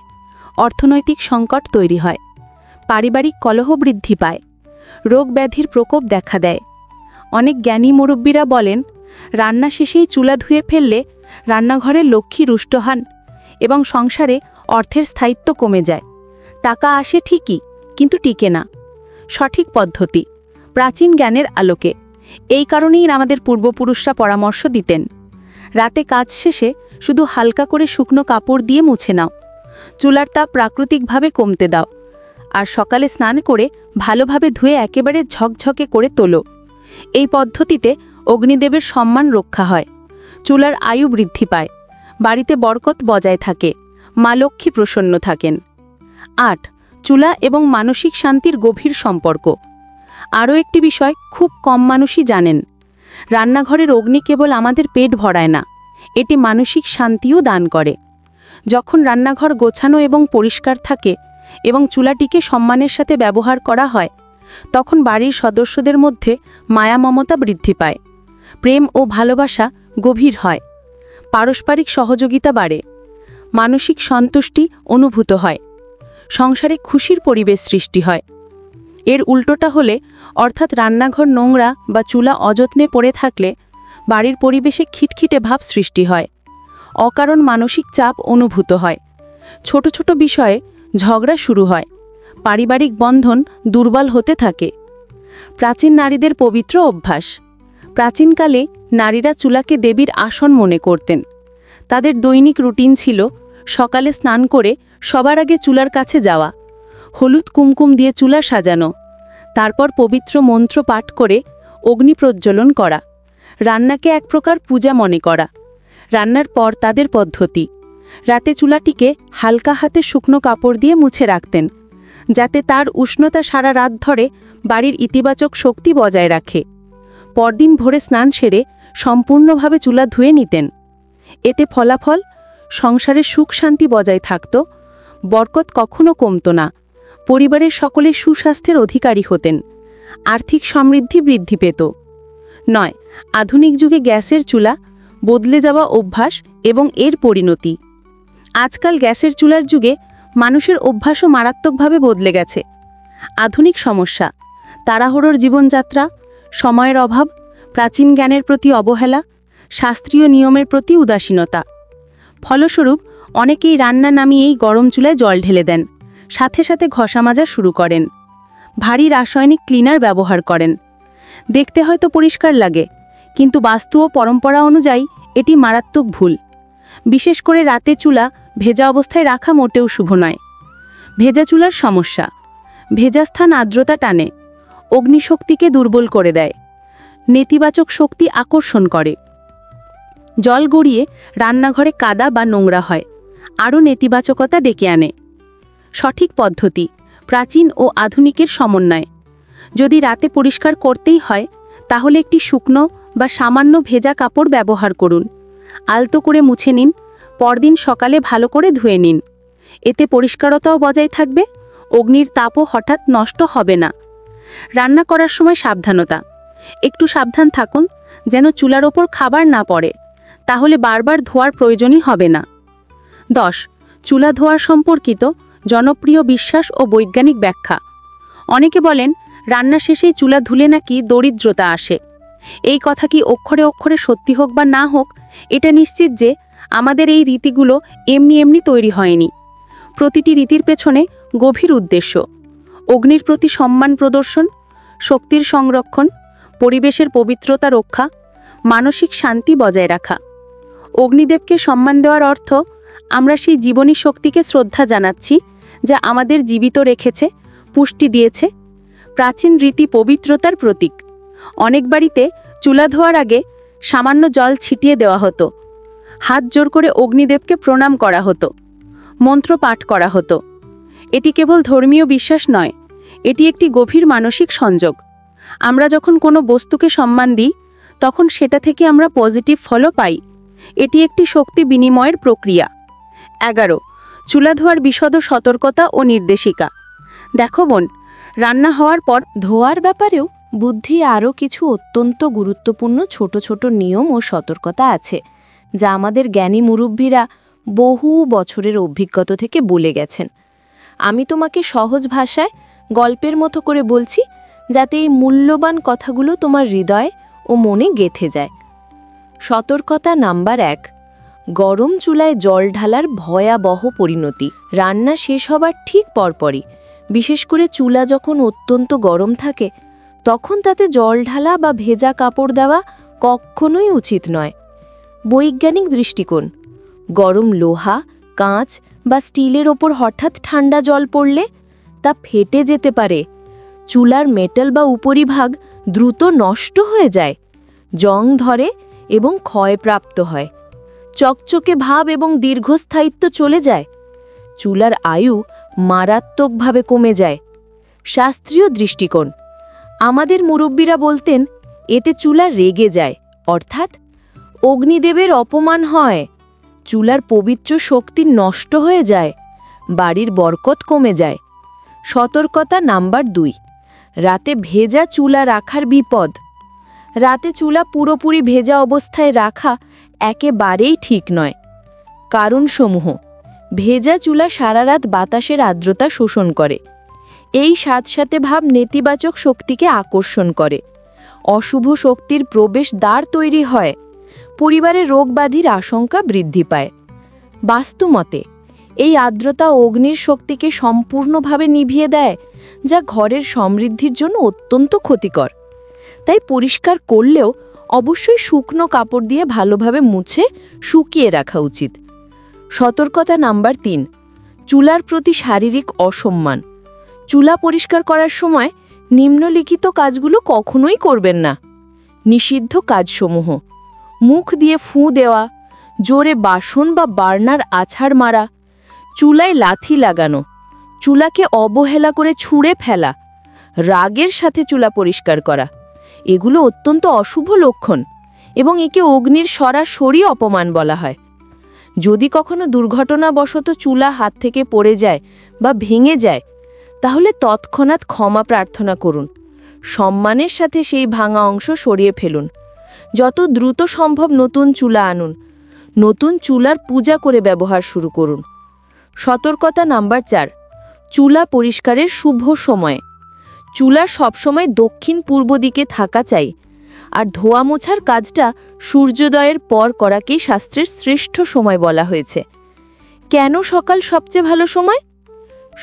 অর্থনৈতিক সংকট তৈরি হয়, পারিবারিক কলহ বৃদ্ধি পায়, রোগ ব্যাধির প্রকোপ দেখা দেয়। অনেক জ্ঞানী মুরব্বীরা বলেন, রান্না শেষেই চুলা ধুয়ে ফেললে রান্নাঘরে লক্ষ্মী রুষ্ট হন এবং সংসারে অর্থের স্থায়িত্ব কমে যায়। টাকা আসে ঠিকই, কিন্তু টিকে না। সঠিক পদ্ধতি। প্রাচীন জ্ঞানের আলোকে। এই কারণেই আমাদের পূর্বপুরুষরা পরামর্শ দিতেন, রাতে কাজ শেষে শুধু হালকা করে শুকনো কাপড় দিয়ে মুছে নাও, চুলার তাপ প্রাকৃতিকভাবে কমতে দাও, আর সকালে স্নান করে ভালোভাবে ধুয়ে একেবারে ঝকঝকে করে তোলো। এই পদ্ধতিতে অগ্নিদেবের সম্মান রক্ষা হয়, চুলার আয়ু বৃদ্ধি পায়, বাড়িতে বরকত বজায় থাকে, মা লক্ষ্মী প্রসন্ন থাকেন। 8. চুলা এবং মানসিক শান্তির গভীর সম্পর্ক। আরও একটি বিষয় খুব কম মানুষই জানেন, রান্নাঘরের অগ্নি কেবল আমাদের পেট ভরায় না, এটি মানসিক শান্তিও দান করে। যখন রান্নাঘর গোছানো এবং পরিষ্কার থাকে এবং চুলাটিকে সম্মানের সাথে ব্যবহার করা হয়, তখন বাড়ির সদস্যদের মধ্যে মায়া মমতা বৃদ্ধি পায়, প্রেম ও ভালোবাসা গভীর হয়, পারস্পরিক সহযোগিতা বাড়ে, মানসিক সন্তুষ্টি অনুভূত হয়, সংসারে খুশির পরিবেশ সৃষ্টি হয়। এর উল্টোটা হলে, অর্থাৎ রান্নাঘর নোংরা বা চুলা অযত্নে পড়ে থাকলে বাড়ির পরিবেশে খিটখিটে ভাব সৃষ্টি হয়, অকারণ মানসিক চাপ অনুভূত হয়, ছোট ছোট বিষয়ে ঝগড়া শুরু হয়, পারিবারিক বন্ধন দুর্বল হতে থাকে। প্রাচীন নারীদের পবিত্র অভ্যাস। প্রাচীনকালে নারীরা চুলাকে দেবীর আসন মনে করতেন। তাদের দৈনিক রুটিন ছিল সকালে স্নান করে সবার আগে চুলার কাছে যাওয়া, হলুদ কুমকুম দিয়ে চুলা সাজানো, তারপর পবিত্র মন্ত্র পাঠ করে অগ্নি প্রজ্বলন করা, রান্নাকে এক প্রকার পূজা মনে করা। রান্নার পর তাদের পদ্ধতি, রাতে চুলাটিকে হালকা হাতে শুকনো কাপড় দিয়ে মুছে রাখতেন, যাতে তার উষ্ণতা সারা রাত ধরে বাড়ির ইতিবাচক শক্তি বজায় রাখে। পরদিন ভোরে স্নান সেরে সম্পূর্ণভাবে চুলা ধুয়ে নিতেন। এতে ফলাফল, সংসারে সুখ শান্তি বজায় থাকত, বরকত কখনো কমত না, পরিবারের সকলে সুস্বাস্থ্যের অধিকারী হতেন, আর্থিক সমৃদ্ধি বৃদ্ধি পেত। 9. আধুনিক যুগে গ্যাসের চুলা, বদলে যাওয়া অভ্যাস এবং এর পরিণতি। আজকাল গ্যাসের চুলার যুগে মানুষের অভ্যাসও মারাত্মকভাবে বদলে গেছে। আধুনিক সমস্যা, তাড়াহুড়োর জীবনযাত্রা, সময়ের অভাব, প্রাচীন জ্ঞানের প্রতি অবহেলা, শাস্ত্রীয় নিয়মের প্রতি উদাসীনতা। ফলস্বরূপ অনেকেই রান্না নামিয়েই গরম চুলায় জল ঢেলে দেন, সাথে সাথে ঘষা মাজা শুরু করেন, ভারী রাসায়নিক ক্লিনার ব্যবহার করেন। দেখতে হয়তো পরিষ্কার লাগে, কিন্তু বাস্তু ও পরম্পরা অনুযায়ী এটি মারাত্মক ভুল। বিশেষ করে রাতে চুলা ভেজা অবস্থায় রাখা মোটেও শুভ নয়। ভেজা চুলার সমস্যা, ভেজা স্থান আর্দ্রতা টানে, অগ্নিশক্তিকে দুর্বল করে দেয়, নেতিবাচক শক্তি আকর্ষণ করে। জল গড়িয়ে রান্নাঘরে কাদা বা নোংরা হয়, আরও নেতিবাচকতা ডেকে আনে। সঠিক পদ্ধতি, প্রাচীন ও আধুনিকের সমন্বয়। যদি রাতে পরিষ্কার করতেই হয়, তাহলে একটি শুকনো বা সামান্য ভেজা কাপড় ব্যবহার করুন, আলতো করে মুছে নিন, পরদিন সকালে ভালো করে ধুয়ে নিন। এতে পরিষ্কারতাও বজায় থাকবে, অগ্নির তাপও হঠাৎ নষ্ট হবে না। রান্না করার সময় সাবধানতা, একটু সাবধান থাকুন যেন চুলার ওপর খাবার না পড়ে, তাহলে বারবার ধোয়ার প্রয়োজনই হবে না। 10. চুলা ধোয়ার সম্পর্কিত জনপ্রিয় বিশ্বাস ও বৈজ্ঞানিক ব্যাখ্যা। অনেকে বলেন রান্না শেষেই চুলা ধুলে নাকি দরিদ্রতা আসে। এই কথা কি অক্ষরে অক্ষরে সত্যি হোক বা না হোক, এটা নিশ্চিত যে আমাদের এই রীতিগুলো এমনি এমনি তৈরি হয়নি। প্রতিটি রীতির পেছনে গভীর উদ্দেশ্য, অগ্নির প্রতি সম্মান প্রদর্শন, শক্তির সংরক্ষণ, পরিবেশের পবিত্রতা রক্ষা, মানসিক শান্তি বজায় রাখা। অগ্নিদেবকে সম্মান দেওয়ার অর্থ আমরা সেই জীবনী শক্তিকে শ্রদ্ধা জানাচ্ছি যা আমাদের জীবিত রেখেছে, পুষ্টি দিয়েছে। প্রাচীন রীতি পবিত্রতার প্রতীক। অনেক বাড়িতে চুলা ধোয়ার আগে সামান্য জল ছিটিয়ে দেওয়া হতো, হাত জোর করে অগ্নিদেবকে প্রণাম করা হতো, মন্ত্র পাঠ করা হতো। এটি কেবল ধর্মীয় বিশ্বাস নয়, এটি একটি গভীর মানসিক সংযোগ। আমরা যখন কোনো বস্তুকে সম্মান দিই, তখন সেটা থেকে আমরা পজিটিভ ফলও পাই। এটি একটি শক্তি বিনিময়ের প্রক্রিয়া। 11. চুলা ধোয়ার বিশদ সতর্কতা ও নির্দেশিকা। দেখো বোন, রান্না হওয়ার পর ধোয়ার ব্যাপারেও বুদ্ধি আরও কিছু অত্যন্ত গুরুত্বপূর্ণ ছোট ছোট নিয়ম ও সতর্কতা আছে, যা আমাদের জ্ঞানী মুরব্বীরা বহু বছরের অভিজ্ঞতা থেকে বলে গেছেন। আমি তোমাকে সহজ ভাষায় গল্পের মতো করে বলছি, যাতে এই মূল্যবান কথাগুলো তোমার হৃদয়ে ও মনে গেঁথে যায়। সতর্কতা নাম্বার 1, গরম চুলায় জল ঢালার ভয়াবহ পরিণতি। রান্না শেষ হবার ঠিক পরপরই, বিশেষ করে চুলা যখন অত্যন্ত গরম থাকে, তখন তাতে জল ঢালা বা ভেজা কাপড় দেওয়া কখনোই উচিত নয়। বৈজ্ঞানিক দৃষ্টিকোণ, গরম লোহা, কাঁচ বা স্টিলের ওপর হঠাৎ ঠান্ডা জল পড়লে তা ফেটে যেতে পারে, চুলার মেটাল বা উপরিভাগ দ্রুত নষ্ট হয়ে যায়, জং ধরে এবং ক্ষয়প্রাপ্ত হয়, চকচকে ভাব এবং দীর্ঘস্থায়িত্ব চলে যায়, চুলার আয়ু মারাত্মকভাবে কমে যায়। শাস্ত্রীয় দৃষ্টিকোণ, আমাদের মুরব্বীরা বলতেন এতে চুলা রেগে যায়, অর্থাৎ অগ্নিদেবের অপমান হয়, চুলার পবিত্র শক্তি নষ্ট হয়ে যায়, বাড়ির বরকত কমে যায়। সতর্কতা নাম্বার 2, রাতে ভেজা চুলা রাখার বিপদ। রাতে চুলা পুরোপুরি ভেজা অবস্থায় রাখা একেবারেই ঠিক নয়। কারণসমূহ: ভেজা চুলা সারা রাত বাতাসের আর্দ্রতা শোষণ করে, এই সাথে ভাব নেতিবাচক শক্তিকে আকর্ষণ করে, অশুভ শক্তির প্রবেশ দ্বার তৈরি হয়, পরিবারে রোগব্যাধির আশঙ্কা বৃদ্ধি পায়। বাস্তুমতে এই আর্দ্রতা অগ্নির শক্তিকে সম্পূর্ণভাবে নিভিয়ে দেয়, যা ঘরের সমৃদ্ধির জন্য অত্যন্ত ক্ষতিকর। তাই পরিষ্কার করলেও অবশ্যই শুকনো কাপড় দিয়ে ভালোভাবে মুছে শুকিয়ে রাখা উচিত। সতর্কতা নাম্বার 3, চুলার প্রতি শারীরিক অসম্মান। চুলা পরিষ্কার করার সময় নিম্নলিখিত কাজগুলো কখনোই করবেন না। নিষিদ্ধ কাজসমূহ: মুখ দিয়ে ফুঁ দেওয়া, জোরে বাসন বা বার্নার আছাড় মারা, চুলায় লাথি লাগানো, চুলাকে অবহেলা করে ছুঁড়ে ফেলা, রাগের সাথে চুলা পরিষ্কার করা। এগুলো অত্যন্ত অশুভ লক্ষণ এবং একে অগ্নির সরাসরি অপমান বলা হয়। যদি কখনো দুর্ঘটনাবশত চুলা হাত থেকে পড়ে যায় বা ভেঙে যায়, তাহলে তৎক্ষণাৎ ক্ষমা প্রার্থনা করুন। সম্মানের সাথে সেই ভাঙা অংশ সরিয়ে ফেলুন। যত দ্রুত সম্ভব নতুন চুলা আনুন। নতুন চুলার পূজা করে ব্যবহার শুরু করুন। সতর্কতা নাম্বার 4, চুলা পরিষ্কারের শুভ সময়। চুলা সবসময় দক্ষিণ পূর্ব দিকে থাকা চাই, আর ধোয়া মোছার কাজটা সূর্যোদয়ের পর করাকেই শাস্ত্রের শ্রেষ্ঠ সময় বলা হয়েছে। কেন সকাল সবচেয়ে ভালো সময়?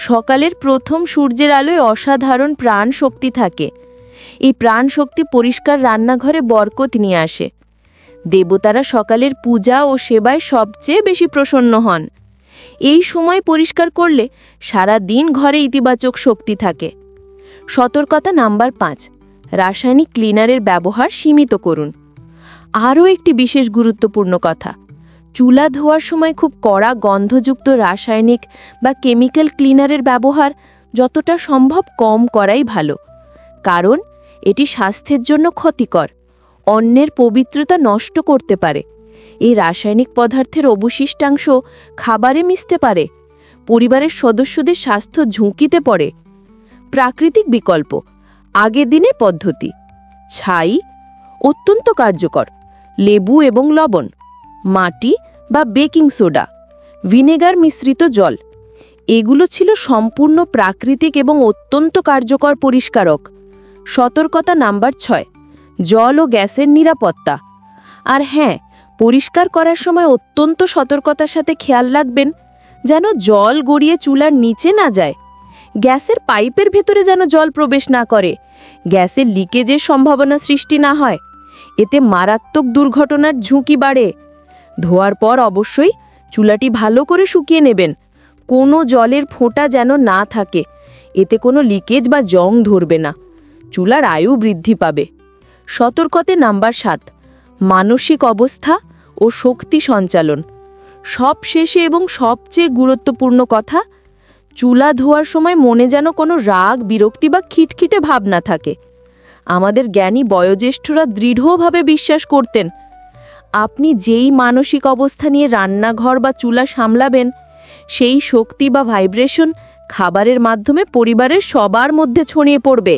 সকালের প্রথম সূর্যের আলোয় অসাধারণ প্রাণ শক্তি থাকে। এই প্রাণ শক্তি পরিষ্কার রান্নাঘরে বরকত নিয়ে আসে। দেবতারা সকালের পূজা ও সেবায় সবচেয়ে বেশি প্রসন্ন হন। এই সময় পরিষ্কার করলে সারা দিন ঘরে ইতিবাচক শক্তি থাকে। সতর্কতা নাম্বার 5, রাসায়নিক ক্লিনারের ব্যবহার সীমিত করুন। আরও একটি বিশেষ গুরুত্বপূর্ণ কথা: চুলা ধোয়ার সময় খুব কড়া গন্ধযুক্ত রাসায়নিক বা কেমিক্যাল ক্লিনারের ব্যবহার যতটা সম্ভব কম করাই ভালো, কারণ এটি স্বাস্থ্যের জন্য ক্ষতিকর, অন্যের পবিত্রতা নষ্ট করতে পারে। এই রাসায়নিক পদার্থের অবশিষ্টাংশ খাবারে মিশতে পারে, পরিবারের সদস্যদের স্বাস্থ্য ঝুঁকিতে পড়ে। প্রাকৃতিক বিকল্প: আগের দিনের পদ্ধতি। ছাই অত্যন্ত কার্যকর, লেবু এবং লবণ, মাটি বা বেকিং সোডা, ভিনেগার মিশ্রিত জল, এগুলো ছিল সম্পূর্ণ প্রাকৃতিক এবং অত্যন্ত কার্যকর পরিষ্কারক। সতর্কতা নাম্বার 6, জল ও গ্যাসের নিরাপত্তা। আর হ্যাঁ, পরিষ্কার করার সময় অত্যন্ত সতর্কতার সাথে খেয়াল রাখবেন যেন জল গড়িয়ে চুলার নিচে না যায়, গ্যাসের পাইপের ভেতরে যেন জল প্রবেশ না করে, গ্যাসের লিকেজের সম্ভাবনা সৃষ্টি না হয়। এতে মারাত্মক দুর্ঘটনার ঝুঁকি বাড়ে। ধোয়ার পর অবশ্যই চুলাটি ভালো করে শুকিয়ে নেবেন। কোনো জলের ফোঁটা যেন না থাকে, এতে কোনো লিকেজ বা জং ধরবে না, চুলার আয়ু বৃদ্ধি পাবে। সতর্কতা নাম্বার 7, মানসিক অবস্থা ও শক্তি সঞ্চালন। সব শেষে এবং সবচেয়ে গুরুত্বপূর্ণ কথা: চুলা ধোয়ার সময় মনে যেন কোনো রাগ, বিরক্তি বা খিটখিটে ভাব না থাকে। আমাদের জ্ঞানী বয়োজ্যেষ্ঠরা দৃঢ়ভাবে বিশ্বাস করতেন, আপনি যেই মানসিক অবস্থা নিয়ে রান্নাঘর বা চুলা সামলাবেন, সেই শক্তি বা ভাইব্রেশন খাবারের মাধ্যমে পরিবারের সবার মধ্যে ছড়িয়ে পড়বে।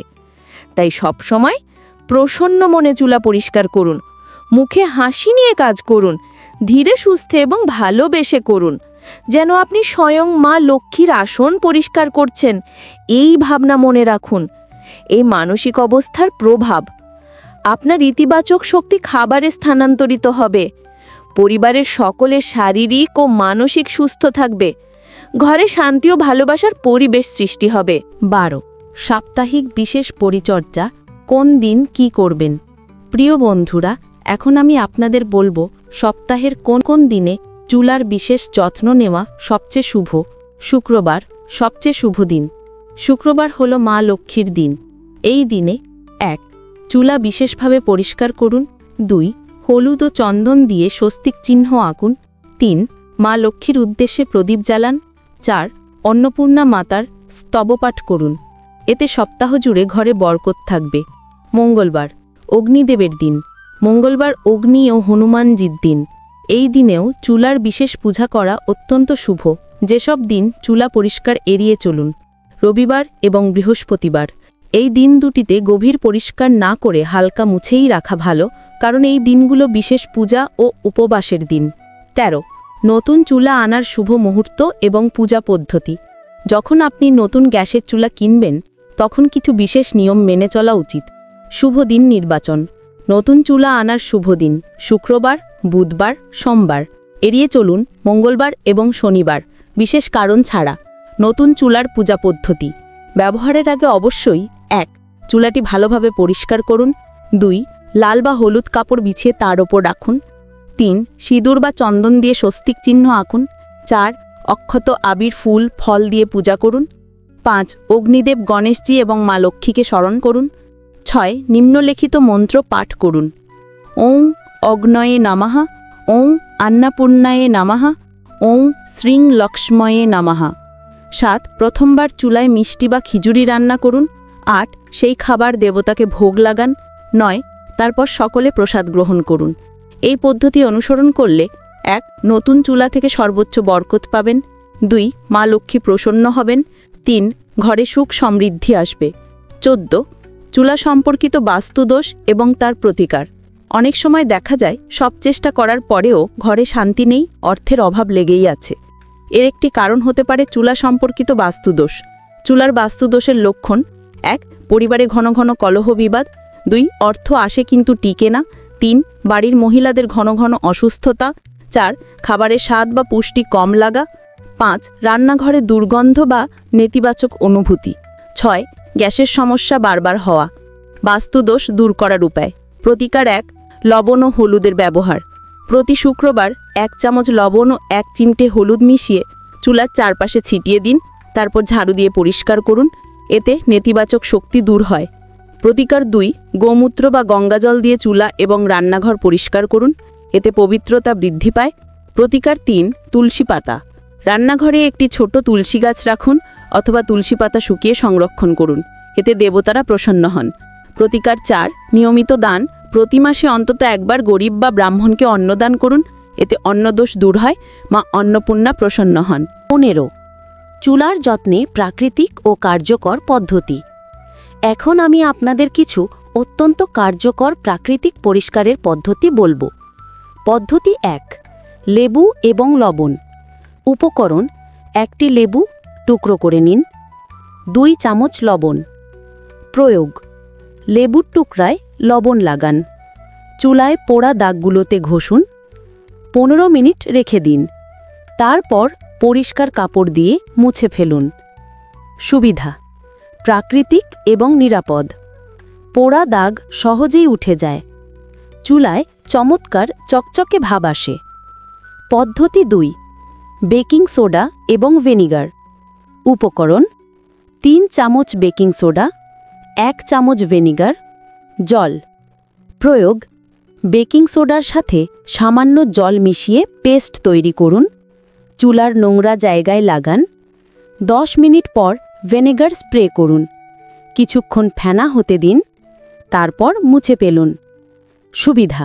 তাই সবসময় প্রসন্ন মনে চুলা পরিষ্কার করুন, মুখে হাসি নিয়ে কাজ করুন, ধীরে সুস্থে এবং ভালোবেসে করুন, যেন আপনি স্বয়ং মা লক্ষ্মীর আসন পরিষ্কার করছেন। এই ভাবনা মনে রাখুন। এই মানসিক অবস্থার প্রভাব আপনার ইতিবাচক শক্তি খাবারে স্থানান্তরিত হবে, পরিবারের সকলের শারীরিক ও মানসিক সুস্থ থাকবে, ঘরে শান্তি ও ভালোবাসার পরিবেশ সৃষ্টি হবে। 12, সাপ্তাহিক বিশেষ পরিচর্যা। কোন দিন কি করবেন? প্রিয় বন্ধুরা, এখন আমি আপনাদের বলবো সপ্তাহের কোন কোন দিনে চুলার বিশেষ যত্ন নেওয়া সবচেয়ে শুভ। শুক্রবার সবচেয়ে শুভ দিন। শুক্রবার হলো মা লক্ষ্মীর দিন। এই দিনে 1, চুলা বিশেষভাবে পরিষ্কার করুন। 2, হলুদ ও চন্দন দিয়ে স্বস্তিক চিহ্ন আঁকুন। 3, মা লক্ষ্মীর উদ্দেশ্যে প্রদীপ জ্বালান। 4, অন্নপূর্ণা মাতার স্তবপাঠ করুন। এতে সপ্তাহ জুড়ে ঘরে বরকত থাকবে। মঙ্গলবার, অগ্নিদেবের দিন। মঙ্গলবার অগ্নি ও হনুমানজির দিন। এই দিনেও চুলার বিশেষ পূজা করা অত্যন্ত শুভ। যেসব দিন চুলা পরিষ্কার এড়িয়ে চলুন। রবিবার এবং বৃহস্পতিবার, এই দিন দুটিতে গভীর পরিষ্কার না করে হালকা মুছেই রাখা ভালো, কারণ এই দিনগুলো বিশেষ পূজা ও উপবাসের দিন। ১৩, নতুন চুলা আনার শুভ মুহূর্ত এবং পূজা পদ্ধতি। যখন আপনি নতুন গ্যাসের চুলা কিনবেন, তখন কিছু বিশেষ নিয়ম মেনে চলা উচিত। শুভ দিন নির্বাচন। নতুন চুলা আনার শুভ দিন শুক্রবার, বুধবার, সোমবার। এড়িয়ে চলুন মঙ্গলবার এবং শনিবার, বিশেষ কারণ ছাড়া। নতুন চুলার পূজা পদ্ধতি। ব্যবহারের আগে অবশ্যই ১, চুলাটি ভালোভাবে পরিষ্কার করুন। ২, লাল বা হলুদ কাপড় বিছিয়ে তার ওপর রাখুন। ৩, সিঁদুর বা চন্দন দিয়ে স্বস্তিক চিহ্ন আঁকুন। ৪, অক্ষত আবির ফুল ফল দিয়ে পূজা করুন। ৫, অগ্নিদেব গণেশজি এবং মা লক্ষ্মীকে স্মরণ করুন। ৬, নিম্নলিখিত মন্ত্র পাঠ করুন। ওং অগ্নয়ে নমঃ, ওং আন্নপূর্ণায়ে নমঃ, ওং শ্রীং লক্ষ্ময়ে নমঃ। ৭, প্রথমবার চুলায় মিষ্টি বা খিচুড়ি রান্না করুন। ৮, সেই খাবার দেবতাকে ভোগ লাগান। ৯, তারপর সকলে প্রসাদ গ্রহণ করুন। এই পদ্ধতি অনুসরণ করলে ১, নতুন চুলা থেকে সর্বোচ্চ বরকত পাবেন। ২, মা লক্ষ্মী প্রসন্ন হবেন। ৩, ঘরে সুখ সমৃদ্ধি আসবে। ১৪, চুলা সম্পর্কিত বাস্তুদোষ এবং তার প্রতিকার। অনেক সময় দেখা যায় সব চেষ্টা করার পরেও ঘরে শান্তি নেই, অর্থের অভাব লেগেই আছে। এর একটি কারণ হতে পারে চুলা সম্পর্কিত বাস্তুদোষ। চুলার বাস্তুদোষের লক্ষণ: ১, পরিবারে ঘন ঘন কলহ বিবাদ। ২, অর্থ আসে কিন্তু টিকে না। ৩, বাড়ির মহিলাদের ঘন ঘন অসুস্থতা। ৪, খাবারের স্বাদ বা পুষ্টি কম লাগা। ৫, রান্নাঘরে দুর্গন্ধ বা নেতিবাচক অনুভূতি। ৬, গ্যাসের সমস্যা বারবার হওয়া। বাস্তুদোষ দূর করার উপায়। প্রতিকার: ১, লবণ ও হলুদের ব্যবহার। প্রতি শুক্রবার ১ চামচ লবণ ও ১ চিমটে হলুদ মিশিয়ে চুলার চারপাশে ছিটিয়ে দিন, তারপর ঝাড়ু দিয়ে পরিষ্কার করুন। এতে নেতিবাচক শক্তি দূর হয়। প্রতিকার: ২, গোমূত্র বা গঙ্গাজল দিয়ে চুলা এবং রান্নাঘর পরিষ্কার করুন, এতে পবিত্রতা বৃদ্ধি পায়। প্রতিকার: ৩, তুলসী পাতা। রান্নাঘরে একটি ছোট তুলসী গাছ রাখুন অথবা তুলসী পাতা শুকিয়ে সংরক্ষণ করুন, এতে দেবতারা প্রসন্ন হন। প্রতিকার: ৪, নিয়মিত দান। প্রতি মাসে অন্তত একবার গরিব বা ব্রাহ্মণকে অন্নদান করুন, এতে অন্নদোষ দূর হয়, মা অন্নপূর্ণা প্রসন্ন হন। ১৫, চুলার যত্নে প্রাকৃতিক ও কার্যকর পদ্ধতি। এখন আমি আপনাদের কিছু অত্যন্ত কার্যকর প্রাকৃতিক পরিষ্কারের পদ্ধতি বলবো। পদ্ধতি ১, লেবু এবং লবণ। উপকরণ: ১টি লেবু টুকরো করে নিন। ২ চামচ লবণ। প্রয়োগ: লেবুর টুকরায় লবণ লাগান। চুলায় পোড়া দাগগুলোতে ঘষুন। ১৫ মিনিট রেখে দিন। তারপর পরিষ্কার কাপড় দিয়ে মুছে ফেলুন। সুবিধা: প্রাকৃতিক এবং নিরাপদ। পোড়া দাগ সহজেই উঠে যায়। চুলায় চমৎকার চকচকে ভাব আসে। পদ্ধতি ২, বেকিং সোডা এবং ভিনেগার। উপকরণ: ৩ চামচ বেকিং সোডা, ১ চামচ ভিনেগার, জল। প্রয়োগ: বেকিং সোডার সাথে সামান্য জল মিশিয়ে পেস্ট তৈরি করুন। চুলার নোংরা জায়গায় লাগান। ১০ মিনিট পর ভিনেগার স্প্রে করুন। কিছুক্ষণ ফেনা হতে দিন, তারপর মুছে ফেলুন। সুবিধা: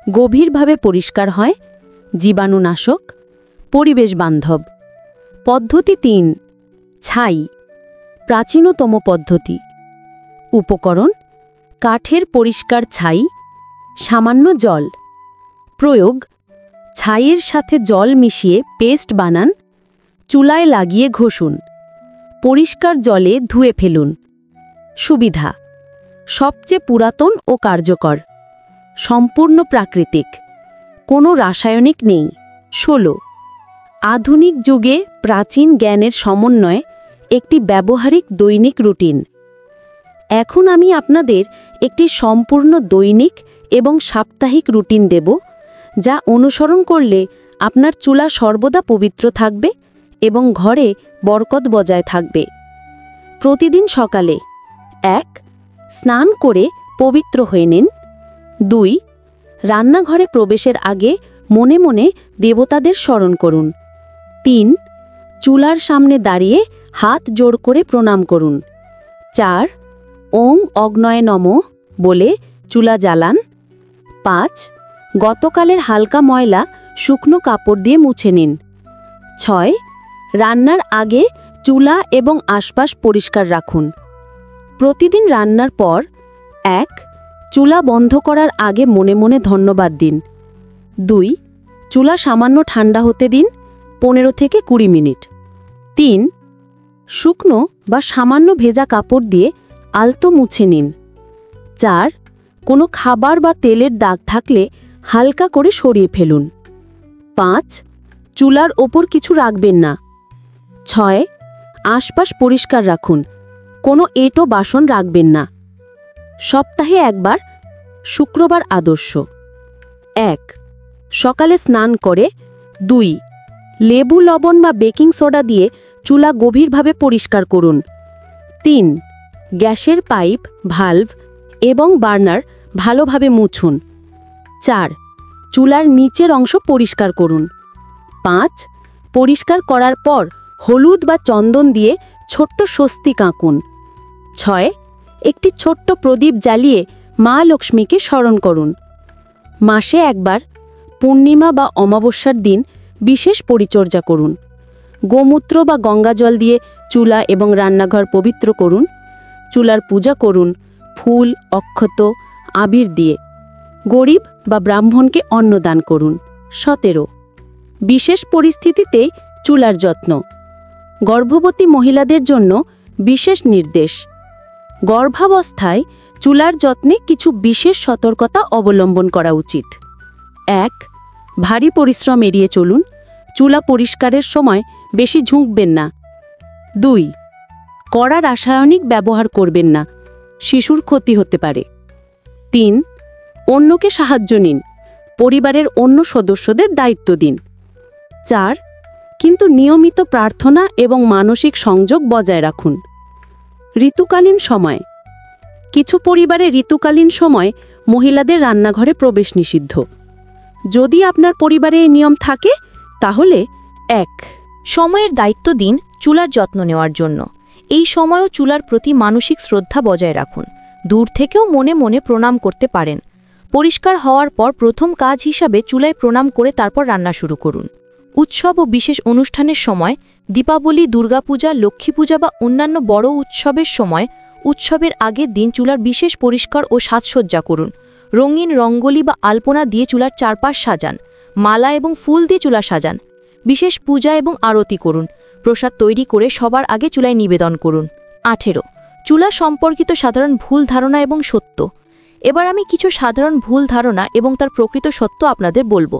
গভীরভাবে পরিষ্কার হয়, জীবাণুনাশক, পরিবেশ বান্ধব। পদ্ধতি ৩, ছাই। প্রাচীনতম পদ্ধতি। উপকরণ: কাঠের পরিষ্কার ছাই, সামান্য জল। প্রয়োগ: ছাইয়ের সাথে জল মিশিয়ে পেস্ট বানান। চুলায় লাগিয়ে ঘষুন। পরিষ্কার জলে ধুয়ে ফেলুন। সুবিধা: সবচেয়ে পুরাতন ও কার্যকর। সম্পূর্ণ প্রাকৃতিক, কোনো রাসায়নিক নেই। ১৬, আধুনিক যুগে প্রাচীন জ্ঞানের সমন্বয়ে একটি ব্যবহারিক দৈনিক রুটিন। এখন আমি আপনাদের একটি সম্পূর্ণ দৈনিক এবং সাপ্তাহিক রুটিন দেব, যা অনুসরণ করলে আপনার চুলা সর্বদা পবিত্র থাকবে এবং ঘরে বরকত বজায় থাকবে। প্রতিদিন সকালে: ১, স্নান করে পবিত্র হয়ে নিন। ২, রান্নাঘরে প্রবেশের আগে মনে মনে দেবতাদের স্মরণ করুন। ৩, চুলার সামনে দাঁড়িয়ে হাত জোড় করে প্রণাম করুন। 4 ওং অগ্নয়ে নমঃ বলে চুলা জ্বালান। 5 গতকালের হালকা ময়লা শুকনো কাপড় দিয়ে মুছে নিন। 6 রান্নার আগে চুলা এবং আশপাশ পরিষ্কার রাখুন। প্রতিদিন রান্নার পর 1 চুলা বন্ধ করার আগে মনে মনে ধন্যবাদ দিন। 2 চুলা সামান্য ঠান্ডা হতে দিন 15 থেকে 20 মিনিট। 3 শুকনো বা সামান্য ভেজা কাপড় দিয়ে আলতো মুছে নিন। 4 কোনো খাবার বা তেলের দাগ থাকলে হালকা করে সরিয়ে ফেলুন। 5 চুলার ওপর কিছু রাখবেন না। 6 আশপাশ পরিষ্কার রাখুন, কোনো এঁটো বাসন রাখবেন না। সপ্তাহে একবার, শুক্রবার আদর্শ। 1 সকালে স্নান করে। 2 লেবু লবণ বা বেকিং সোডা দিয়ে চুলা গভীরভাবে পরিষ্কার করুন। 3 গ্যাসের পাইপ, ভালভ এবং বার্নার ভালোভাবে মুছুন। 4 চুলার নিচের অংশ পরিষ্কার করুন। 5 পরিষ্কার করার পর হলুদ বা চন্দন দিয়ে ছোট্ট স্বস্তিক আঁকুন। 6 একটি ছোট্ট প্রদীপ জ্বালিয়ে মা লক্ষ্মীকে স্মরণ করুন। মাসে একবার, পূর্ণিমা বা অমাবস্যার দিন বিশেষ পরিচর্যা করুন। গোমূত্র বা গঙ্গাজল দিয়ে চুলা এবং রান্নাঘর পবিত্র করুন। চুলার পূজা করুন ফুল, অক্ষত, আবির দিয়ে। গরিব বা ব্রাহ্মণকে অন্নদান করুন। 17 বিশেষ পরিস্থিতিতে চুলার যত্ন। গর্ভবতী মহিলাদের জন্য বিশেষ নির্দেশ। গর্ভাবস্থায় চুলার যত্নে কিছু বিশেষ সতর্কতা অবলম্বন করা উচিত। 1 ভারী পরিশ্রম এড়িয়ে চলুন, চুলা পরিষ্কারের সময় বেশি ঝুঁকবেন না। 2 কড়া রাসায়নিক ব্যবহার করবেন না, শিশুর ক্ষতি হতে পারে। 3 অন্যকে সাহায্য নিন, পরিবারের অন্য সদস্যদের দায়িত্ব দিন। 4 কিন্তু নিয়মিত প্রার্থনা এবং মানসিক সংযোগ বজায় রাখুন। ঋতুকালীন সময়। কিছু পরিবারে ঋতুকালীন সময় মহিলাদের রান্নাঘরে প্রবেশ নিষিদ্ধ। যদি আপনার পরিবারে এই নিয়ম থাকে তাহলে 1 সময়ের দায়িত্ব দিন চুলার যত্ন নেওয়ার জন্য। এই সময়ও চুলার প্রতি মানসিক শ্রদ্ধা বজায় রাখুন। দূর থেকেও মনে মনে প্রণাম করতে পারেন। পরিষ্কার হওয়ার পর প্রথম কাজ হিসাবে চুলায় প্রণাম করে তারপর রান্না শুরু করুন। উৎসব ও বিশেষ অনুষ্ঠানের সময়, দীপাবলি, দুর্গাপূজা, লক্ষ্মী পূজা বা অন্যান্য বড় উৎসবের সময় উৎসবের আগের দিন চুলার বিশেষ পরিষ্কার ও সাজসজ্জা করুন। রঙিন রঙ্গোলি বা আলপনা দিয়ে চুলার চারপাশ সাজান। মালা এবং ফুল দিয়ে চুলা সাজান। বিশেষ পূজা এবং আরতি করুন। প্রসাদ তৈরি করে সবার আগে চুলায় নিবেদন করুন। 18 চুলা সম্পর্কিত সাধারণ ভুল ধারণা এবং সত্য। এবার আমি কিছু সাধারণ ভুল ধারণা এবং তার প্রকৃত সত্য আপনাদের বলবো।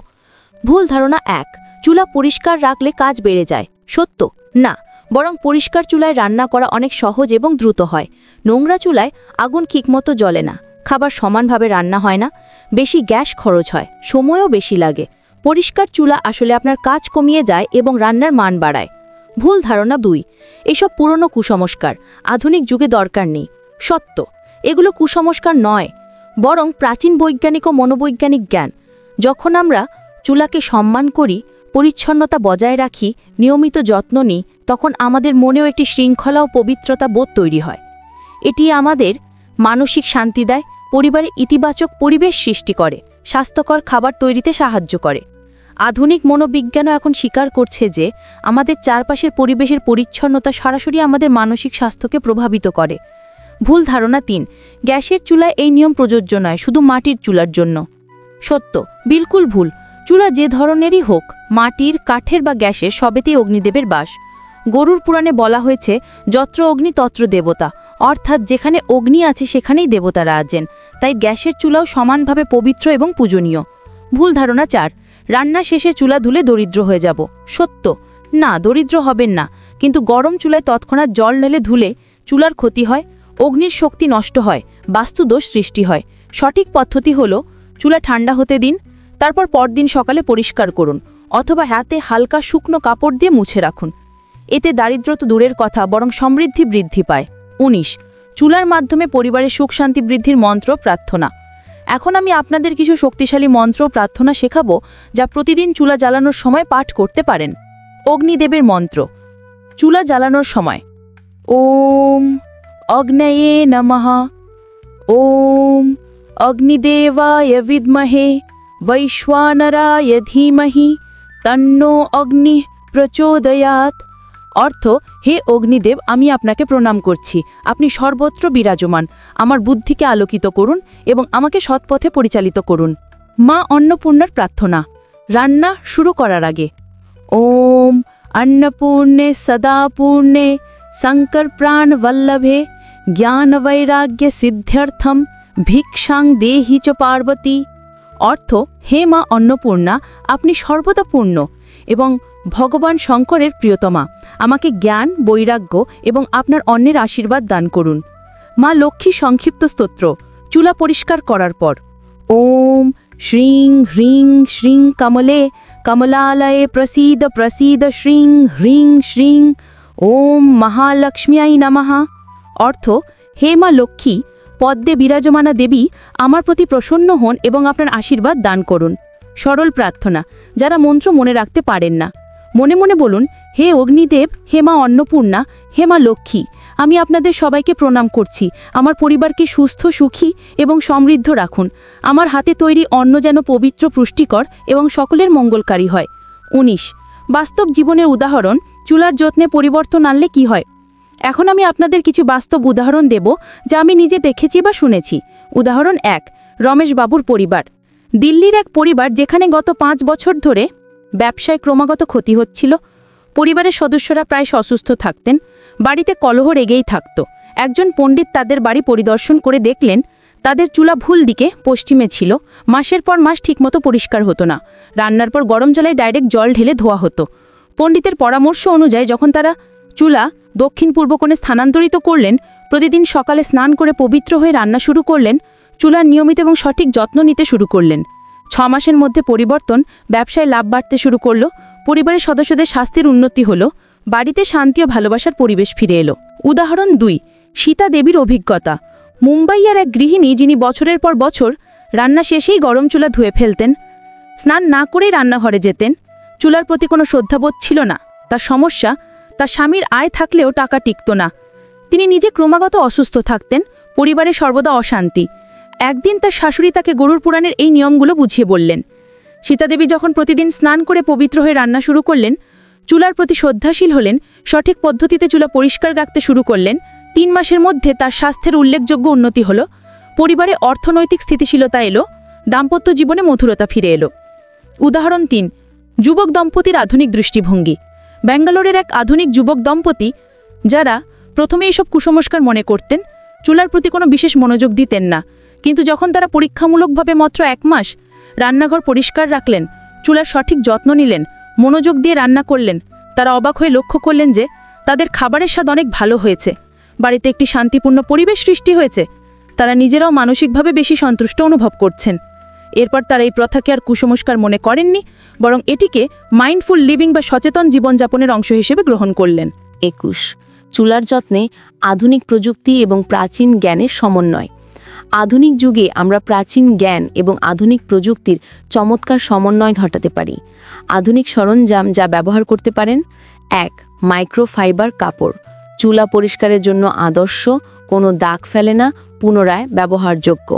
ভুল ধারণা 1 চুলা পরিষ্কার রাখলে কাজ বেড়ে যায়। সত্য না, বরং পরিষ্কার চুলায় রান্না করা অনেক সহজ এবং দ্রুত হয়। নোংরা চুলায় আগুন ঠিকমতো জ্বলে না, খাবার সমানভাবে রান্না হয় না, বেশি গ্যাস খরচ হয়, সময়ও বেশি লাগে। পরিষ্কার চুলা আসলে আপনার কাজ কমিয়ে যায় এবং রান্নার মান বাড়ায়। ভুল ধারণা 2 এসব পুরনো কুসংস্কার, আধুনিক যুগে দরকার নেই। সত্য এগুলো কুসংস্কার নয়, বরং প্রাচীন বৈজ্ঞানিক ও মনোবৈজ্ঞানিক জ্ঞান। যখন আমরা চুলাকে সম্মান করি, পরিচ্ছন্নতা বজায় রাখি, নিয়মিত যত্ন নিই, তখন আমাদের মনেও একটি শৃঙ্খলা ও পবিত্রতা বোধ তৈরি হয়। এটি আমাদের মানসিক শান্তি দেয়, পরিবারে ইতিবাচক পরিবেশ সৃষ্টি করে, স্বাস্থ্যকর খাবার তৈরিতে সাহায্য করে। আধুনিক মনোবিজ্ঞানও এখন স্বীকার করছে যে আমাদের চারপাশের পরিবেশের পরিচ্ছন্নতা সরাসরি আমাদের মানসিক স্বাস্থ্যকে প্রভাবিত করে। ভুল ধারণা 3 গ্যাসের চুলায় এই নিয়ম প্রযোজ্য নয়, শুধু মাটির চুলার জন্য। সত্য বিলকুল ভুল। চুলা যে ধরনেরই হোক, মাটির, কাঠের বা গ্যাসের, সবেতেই অগ্নিদেবের বাস। গরুর পুরাণে বলা হয়েছে যত্র অগ্নি তত্র দেবতা, অর্থাৎ যেখানে অগ্নি আছে সেখানেই দেবতারা আছেন। তাই গ্যাসের চুলাও সমানভাবে পবিত্র এবং পূজনীয়। ভুল ধারণা 4 রান্না শেষে চুলা ধুলে দরিদ্র হয়ে যাব। সত্য না, দরিদ্র হবেন না, কিন্তু গরম চুলায় তৎক্ষণাৎ জল ঢেলে ধুলে চুলার ক্ষতি হয়, অগ্নির শক্তি নষ্ট হয়, বাস্তুদোষ সৃষ্টি হয়। সঠিক পদ্ধতি হলো চুলা ঠান্ডা হতে দিন, তারপর পরদিন সকালে পরিষ্কার করুন, অথবা হাতে হালকা শুকনো কাপড় দিয়ে মুছে রাখুন। এতে দারিদ্র তো দূরের কথা, বরং সমৃদ্ধি বৃদ্ধি পায়। 19 চুলার মাধ্যমে পরিবারের সুখ শান্তি বৃদ্ধির মন্ত্র প্রার্থনা। এখন আমি আপনাদের কিছু শক্তিশালী মন্ত্র প্রার্থনা শেখাবো, যা প্রতিদিন চুলা জ্বালানোর সময় পাঠ করতে পারেন। অগ্নিদেবের মন্ত্র। চুলা জ্বালানোর সময় ওম অগ্নয়ে নমঃ। ওম অগ্নিদেবায় বিদ্মহে বৈশ্বানরায় ধীমহি তন্নো অগ্নি প্রচোদয়াৎ। অর্থ, হে অগ্নিদেব, আমি আপনাকে প্রণাম করছি। আপনি সর্বত্র বিরাজমান। আমার বুদ্ধিকে আলোকিত করুন এবং আমাকে সৎপথে পরিচালিত করুন। মা অন্নপূর্ণার প্রার্থনা রান্না শুরু করার আগে। ওম अन्नपूर्णे सदापूर्णे शंकर प्राण वल्लभे ज्ञान वैराग्य सिद्ध्यर्थम ভিক্ষাং দেহি চ পার্বতী। অর্থ, হে মা অন্নপূর্ণা, আপনি সর্বদা পূর্ণ এবং ভগবান শঙ্করের প্রিয়তমা। আমাকে জ্ঞান, বৈরাগ্য এবং আপনার অন্যের আশীর্বাদ দান করুন। মা লক্ষ্মী সংক্ষিপ্ত স্তোত্র চুলা পরিষ্কার করার পর। ওম শ্রীং হ্রিং শ্রীং কমলে কমলালয়ে প্রসীদ প্রসীদ শ্রীং হ্রিং শ্রীং ওম মহালক্ষ্ম্যাই নমঃ। অর্থ, হে মা লক্ষ্মী, পদ্মে বিরাজমানা দেবী, আমার প্রতি প্রসন্ন হন এবং আপনার আশীর্বাদ দান করুন। সরল প্রার্থনা যারা মন্ত্র মনে রাখতে পারেন না, মনে মনে বলুন, হে অগ্নিদেব, হে মা অন্নপূর্ণা, হে মা লক্ষ্মী, আমি আপনাদের সবাইকে প্রণাম করছি। আমার পরিবারকে সুস্থ, সুখী এবং সমৃদ্ধ রাখুন। আমার হাতে তৈরি অন্ন যেন পবিত্র, পুষ্টিকর এবং সকলের মঙ্গলকারী হয়। ১৯ বাস্তব জীবনের উদাহরণ চুলার যত্নে পরিবর্তন আনলে কি হয়। এখন আমি আপনাদের কিছু বাস্তব উদাহরণ দেব যা আমি নিজে দেখেছি বা শুনেছি। উদাহরণ ১, রমেশ বাবুর পরিবার। দিল্লির এক পরিবার যেখানে গত ৫ বছর ধরে ব্যবসায় ক্রমাগত ক্ষতি হচ্ছিল। পরিবারের সদস্যরা প্রায় অসুস্থ থাকতেন, বাড়িতে কলহ লেগেই থাকত। একজন পণ্ডিত তাদের বাড়ি পরিদর্শন করে দেখলেন তাদের চুলা ভুল দিকে পশ্চিমে ছিল। মাসের পর মাস ঠিকমতো পরিষ্কার হতো না। রান্নার পর গরম জলে ডাইরেক্ট জল ঢেলে ধোয়া হতো। পণ্ডিতের পরামর্শ অনুযায়ী যখন তারা চুলা দক্ষিণ পূর্ব কোণে স্থানান্তরিত করলেন, প্রতিদিন সকালে স্নান করে পবিত্র হয়ে রান্না শুরু করলেন, চুলার নিয়মিত এবং সঠিক যত্ন নিতে শুরু করলেন। ৬ মাসের মধ্যে পরিবর্তন, ব্যবসায় লাভ বাড়তে শুরু করল, পরিবারের সদস্যদের স্বাস্থ্যের উন্নতি হলো, বাড়িতে শান্তি ও ভালোবাসার পরিবেশ ফিরে এলো। উদাহরণ ২, সীতা দেবীর অভিজ্ঞতা। মুম্বাইয়ের এক গৃহিণী যিনি বছরের পর বছর রান্না শেষেই গরম চুলা ধুয়ে ফেলতেন, স্নান না করেই রান্নাঘরে যেতেন। চুলার প্রতি কোনো শ্রদ্ধাবোধ ছিল না। তার সমস্যা, তার স্বামীর আয় থাকলেও টাকা টিকত না। তিনি নিজে ক্রমাগত অসুস্থ থাকতেন, পরিবারে সর্বদা অশান্তি। একদিন তার শাশুড়ি তাকে গরুর পুরাণের এই নিয়মগুলো বুঝিয়ে বললেন। সীতাদেবী যখন প্রতিদিন স্নান করে পবিত্র হয়ে রান্না শুরু করলেন, চুলার প্রতি শ্রদ্ধাশীল হলেন, সঠিক পদ্ধতিতে চুলা পরিষ্কার রাখতে শুরু করলেন, ৩ মাসের মধ্যে তার স্বাস্থ্যের উল্লেখযোগ্য উন্নতি হলো, পরিবারে অর্থনৈতিক স্থিতিশীলতা এলো, দাম্পত্য জীবনে মধুরতা ফিরে এলো। উদাহরণ ৩, যুবক দম্পতির আধুনিক দৃষ্টিভঙ্গি। ব্যাঙ্গালোরের এক আধুনিক যুবক দম্পতি যারা প্রথমে এসব কুসংস্কার মনে করতেন, চুলার প্রতি কোনো বিশেষ মনোযোগ দিতেন না, কিন্তু যখন তারা পরীক্ষামূলকভাবে মাত্র ১ মাস রান্নাঘর পরিষ্কার রাখলেন, চুলার সঠিক যত্ন নিলেন, মনোযোগ দিয়ে রান্না করলেন, তারা অবাক হয়ে লক্ষ্য করলেন যে তাদের খাবারের স্বাদ অনেক ভালো হয়েছে, বাড়িতে একটি শান্তিপূর্ণ পরিবেশ সৃষ্টি হয়েছে, তারা নিজেরাও মানসিকভাবে বেশি সন্তুষ্ট অনুভব করছেন। এরপর তারা এই প্রথাকে আর কুসংস্কার মনে করেননি, বরং এটিকে মাইন্ডফুল লিভিং বা সচেতন জীবনযাপনের অংশ হিসেবে গ্রহণ করলেন। ২১ চুলার যত্নে আধুনিক প্রযুক্তি এবং প্রাচীন জ্ঞানের সমন্বয়। আধুনিক যুগে আমরা প্রাচীন জ্ঞান এবং আধুনিক প্রযুক্তির চমৎকার সমন্বয় ঘটাতে পারি। আধুনিক সরঞ্জাম যা ব্যবহার করতে পারেন: ১ মাইক্রোফাইবার কাপড়, চুলা পরিষ্কারের জন্য আদর্শ, কোনো দাগ ফেলে না, পুনরায় ব্যবহারযোগ্য।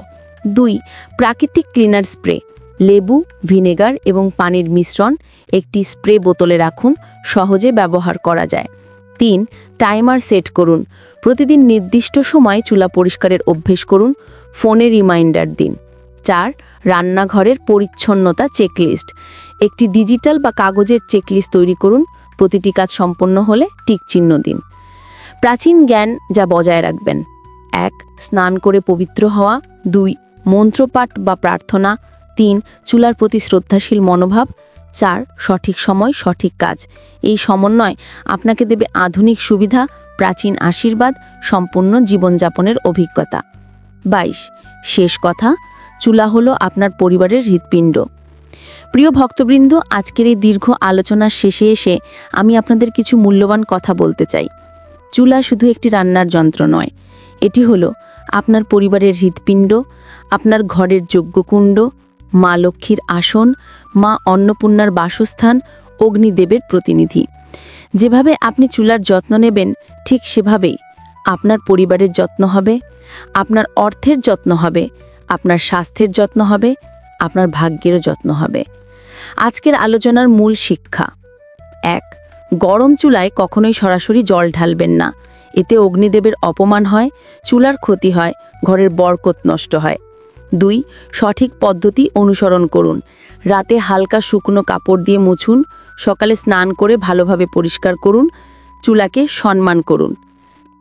২ প্রাকৃতিক ক্লিনার স্প্রে, লেবু, ভিনেগার এবং পানির মিশ্রণ একটি স্প্রে বোতলে রাখুন, সহজে ব্যবহার করা যায়। ৩ টাইমার সেট করুন, প্রতিদিন নির্দিষ্ট সময়ে চুলা পরিষ্কারের অভ্যেস করুন, ফোনে রিমাইন্ডার দিন। ৪ রান্নাঘরের পরিচ্ছন্নতা চেকলিস্ট, একটি ডিজিটাল বা কাগজের চেকলিস্ট তৈরি করুন, প্রতিটি কাজ সম্পন্ন হলে টিক চিহ্ন দিন। প্রাচীন জ্ঞান যা বজায় রাখবেন: ১ স্নান করে পবিত্র হওয়া, ২ মন্ত্রপাঠ বা প্রার্থনা, ৩ চুলার প্রতি শ্রদ্ধাশীল মনোভাব, ৪ সঠিক সময় সঠিক কাজ। এই সমন্বয় আপনাকে দেবে আধুনিক সুবিধা, প্রাচীন আশীর্বাদ, সম্পূর্ণ জীবনযাপনের অভিজ্ঞতা। ২২ শেষ কথা, চুলা হলো আপনার পরিবারের হৃৎপিণ্ড। প্রিয় ভক্তবৃন্দ, আজকের এই দীর্ঘ আলোচনার শেষে এসে আমি আপনাদের কিছু মূল্যবান কথা বলতে চাই। চুলা শুধু একটি রান্নার যন্ত্র নয়, এটি হলো আপনার পরিবারের হৃৎপিণ্ড, আপনার ঘরের যজ্ঞকুণ্ড, মা লক্ষ্মীর আসন, মা অন্নপূর্ণার বাসস্থান, অগ্নিদেবের প্রতিনিধি। যেভাবে আপনি চুলার যত্ন নেবেন, ঠিক সেভাবেই আপনার পরিবারের যত্ন হবে, আপনার অর্থের যত্ন হবে, আপনার স্বাস্থ্যের যত্ন হবে, আপনার ভাগ্যেরও যত্ন হবে। আজকের আলোচনার মূল শিক্ষা: ১. গরম চুলায় কখনোই সরাসরি জল ঢালবেন না। এতে অগ্নিদেবের অপমান হয়, চুলার ক্ষতি হয়, ঘরের বরকত নষ্ট হয়। ২. সঠিক পদ্ধতি অনুসরণ করুন। রাতে হালকা শুকনো কাপড় দিয়ে মুছুন, সকালে স্নান করে ভালোভাবে পরিষ্কার করুন, চুলাকে সম্মান করুন।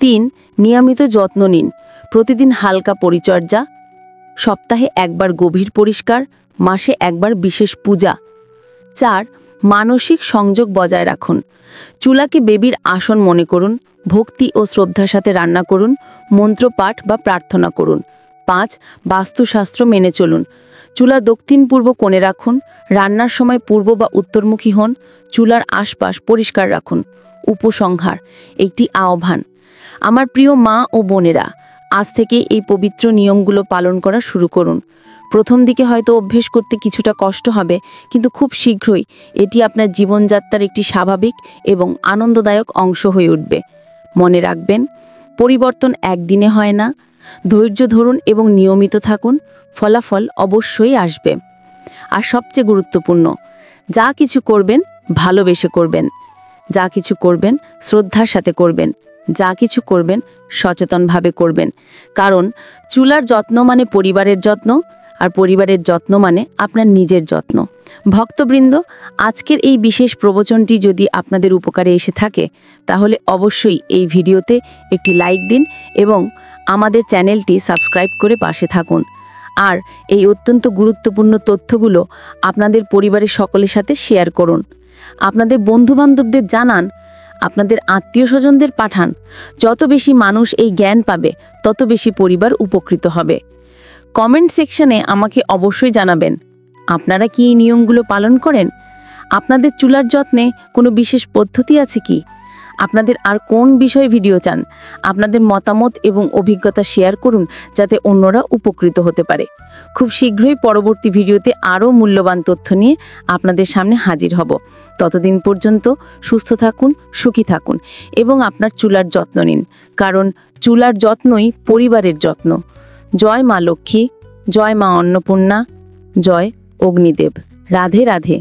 ৩. নিয়মিত যত্ন নিন। প্রতিদিন হালকা পরিচর্যা, সপ্তাহে একবার গভীর পরিষ্কার, মাসে একবার বিশেষ পূজা। ৪. মানসিক সংযোগ বজায় রাখুন। চুলাকে বেবির আসন মনে করুন, ভক্তি ও শ্রদ্ধার সাথে রান্না করুন, মন্ত্রপাঠ বা প্রার্থনা করুন। ৫. বাস্তুশাস্ত্র মেনে চলুন। চুলা দক্ষিণ পূর্ব কোণে রাখুন, রান্নার সময় পূর্ব বা উত্তরমুখী হন, চুলার আশপাশ পরিষ্কার রাখুন। উপসংহার: একটি আহ্বান। আমার প্রিয় মা ও বোনেরা, আজ থেকে এই পবিত্র নিয়মগুলো পালন করা শুরু করুন। প্রথম দিকে হয়তো অভ্যেস করতে কিছুটা কষ্ট হবে, কিন্তু খুব শীঘ্রই এটি আপনার জীবনযাত্রার একটি স্বাভাবিক এবং আনন্দদায়ক অংশ হয়ে উঠবে। মনে রাখবেন, পরিবর্তন একদিনে হয় না। ধৈর্য ধরুন এবং নিয়মিত থাকুন, ফলাফল অবশ্যই আসবে। আর সবচেয়ে গুরুত্বপূর্ণ, যা কিছু করবেন ভালোবেসে করবেন, যা কিছু করবেন শ্রদ্ধার সাথে করবেন, যা কিছু করবেন সচেতনভাবে করবেন। কারণ চুলার যত্ন মানে পরিবারের যত্ন, আর পরিবারের যত্ন মানে আপনার নিজের যত্ন। ভক্তবৃন্দ, আজকের এই বিশেষ প্রবচনটি যদি আপনাদের উপকারে এসে থাকে, তাহলে অবশ্যই এই ভিডিওতে একটি লাইক দিন এবং আমাদের চ্যানেলটি সাবস্ক্রাইব করে পাশে থাকুন। আর এই অত্যন্ত গুরুত্বপূর্ণ তথ্যগুলো আপনাদের পরিবারের সকলের সাথে শেয়ার করুন। আপনাদের বন্ধুবান্ধবদের জানান, আপনাদের আত্মীয় স্বজনদের পাঠান। যত বেশি মানুষ এই জ্ঞান পাবে, তত বেশি পরিবার উপকৃত হবে। কমেন্ট সেকশনে আমাকে অবশ্যই জানাবেন, আপনারা কি এই নিয়মগুলো পালন করেন? আপনাদের চুলার যত্নে কোনো বিশেষ পদ্ধতি আছে কি? আপনাদের আর কোন বিষয়ে ভিডিও চান? আপনাদের মতামত এবং অভিজ্ঞতা শেয়ার করুন, যাতে অন্যরা উপকৃত হতে পারে। খুব শীঘ্রই পরবর্তী ভিডিওতে আরও মূল্যবান তথ্য নিয়ে আপনাদের সামনে হাজির হব। ততদিন পর্যন্ত সুস্থ থাকুন, সুখী থাকুন এবং আপনার চুলার যত্ন নিন, কারণ চুলার যত্নই পরিবারের যত্ন। জয় মা লক্ষ্মী, জয় মা অন্নপূর্ণা, জয় অগ্নিদেব। রাধে রাধে।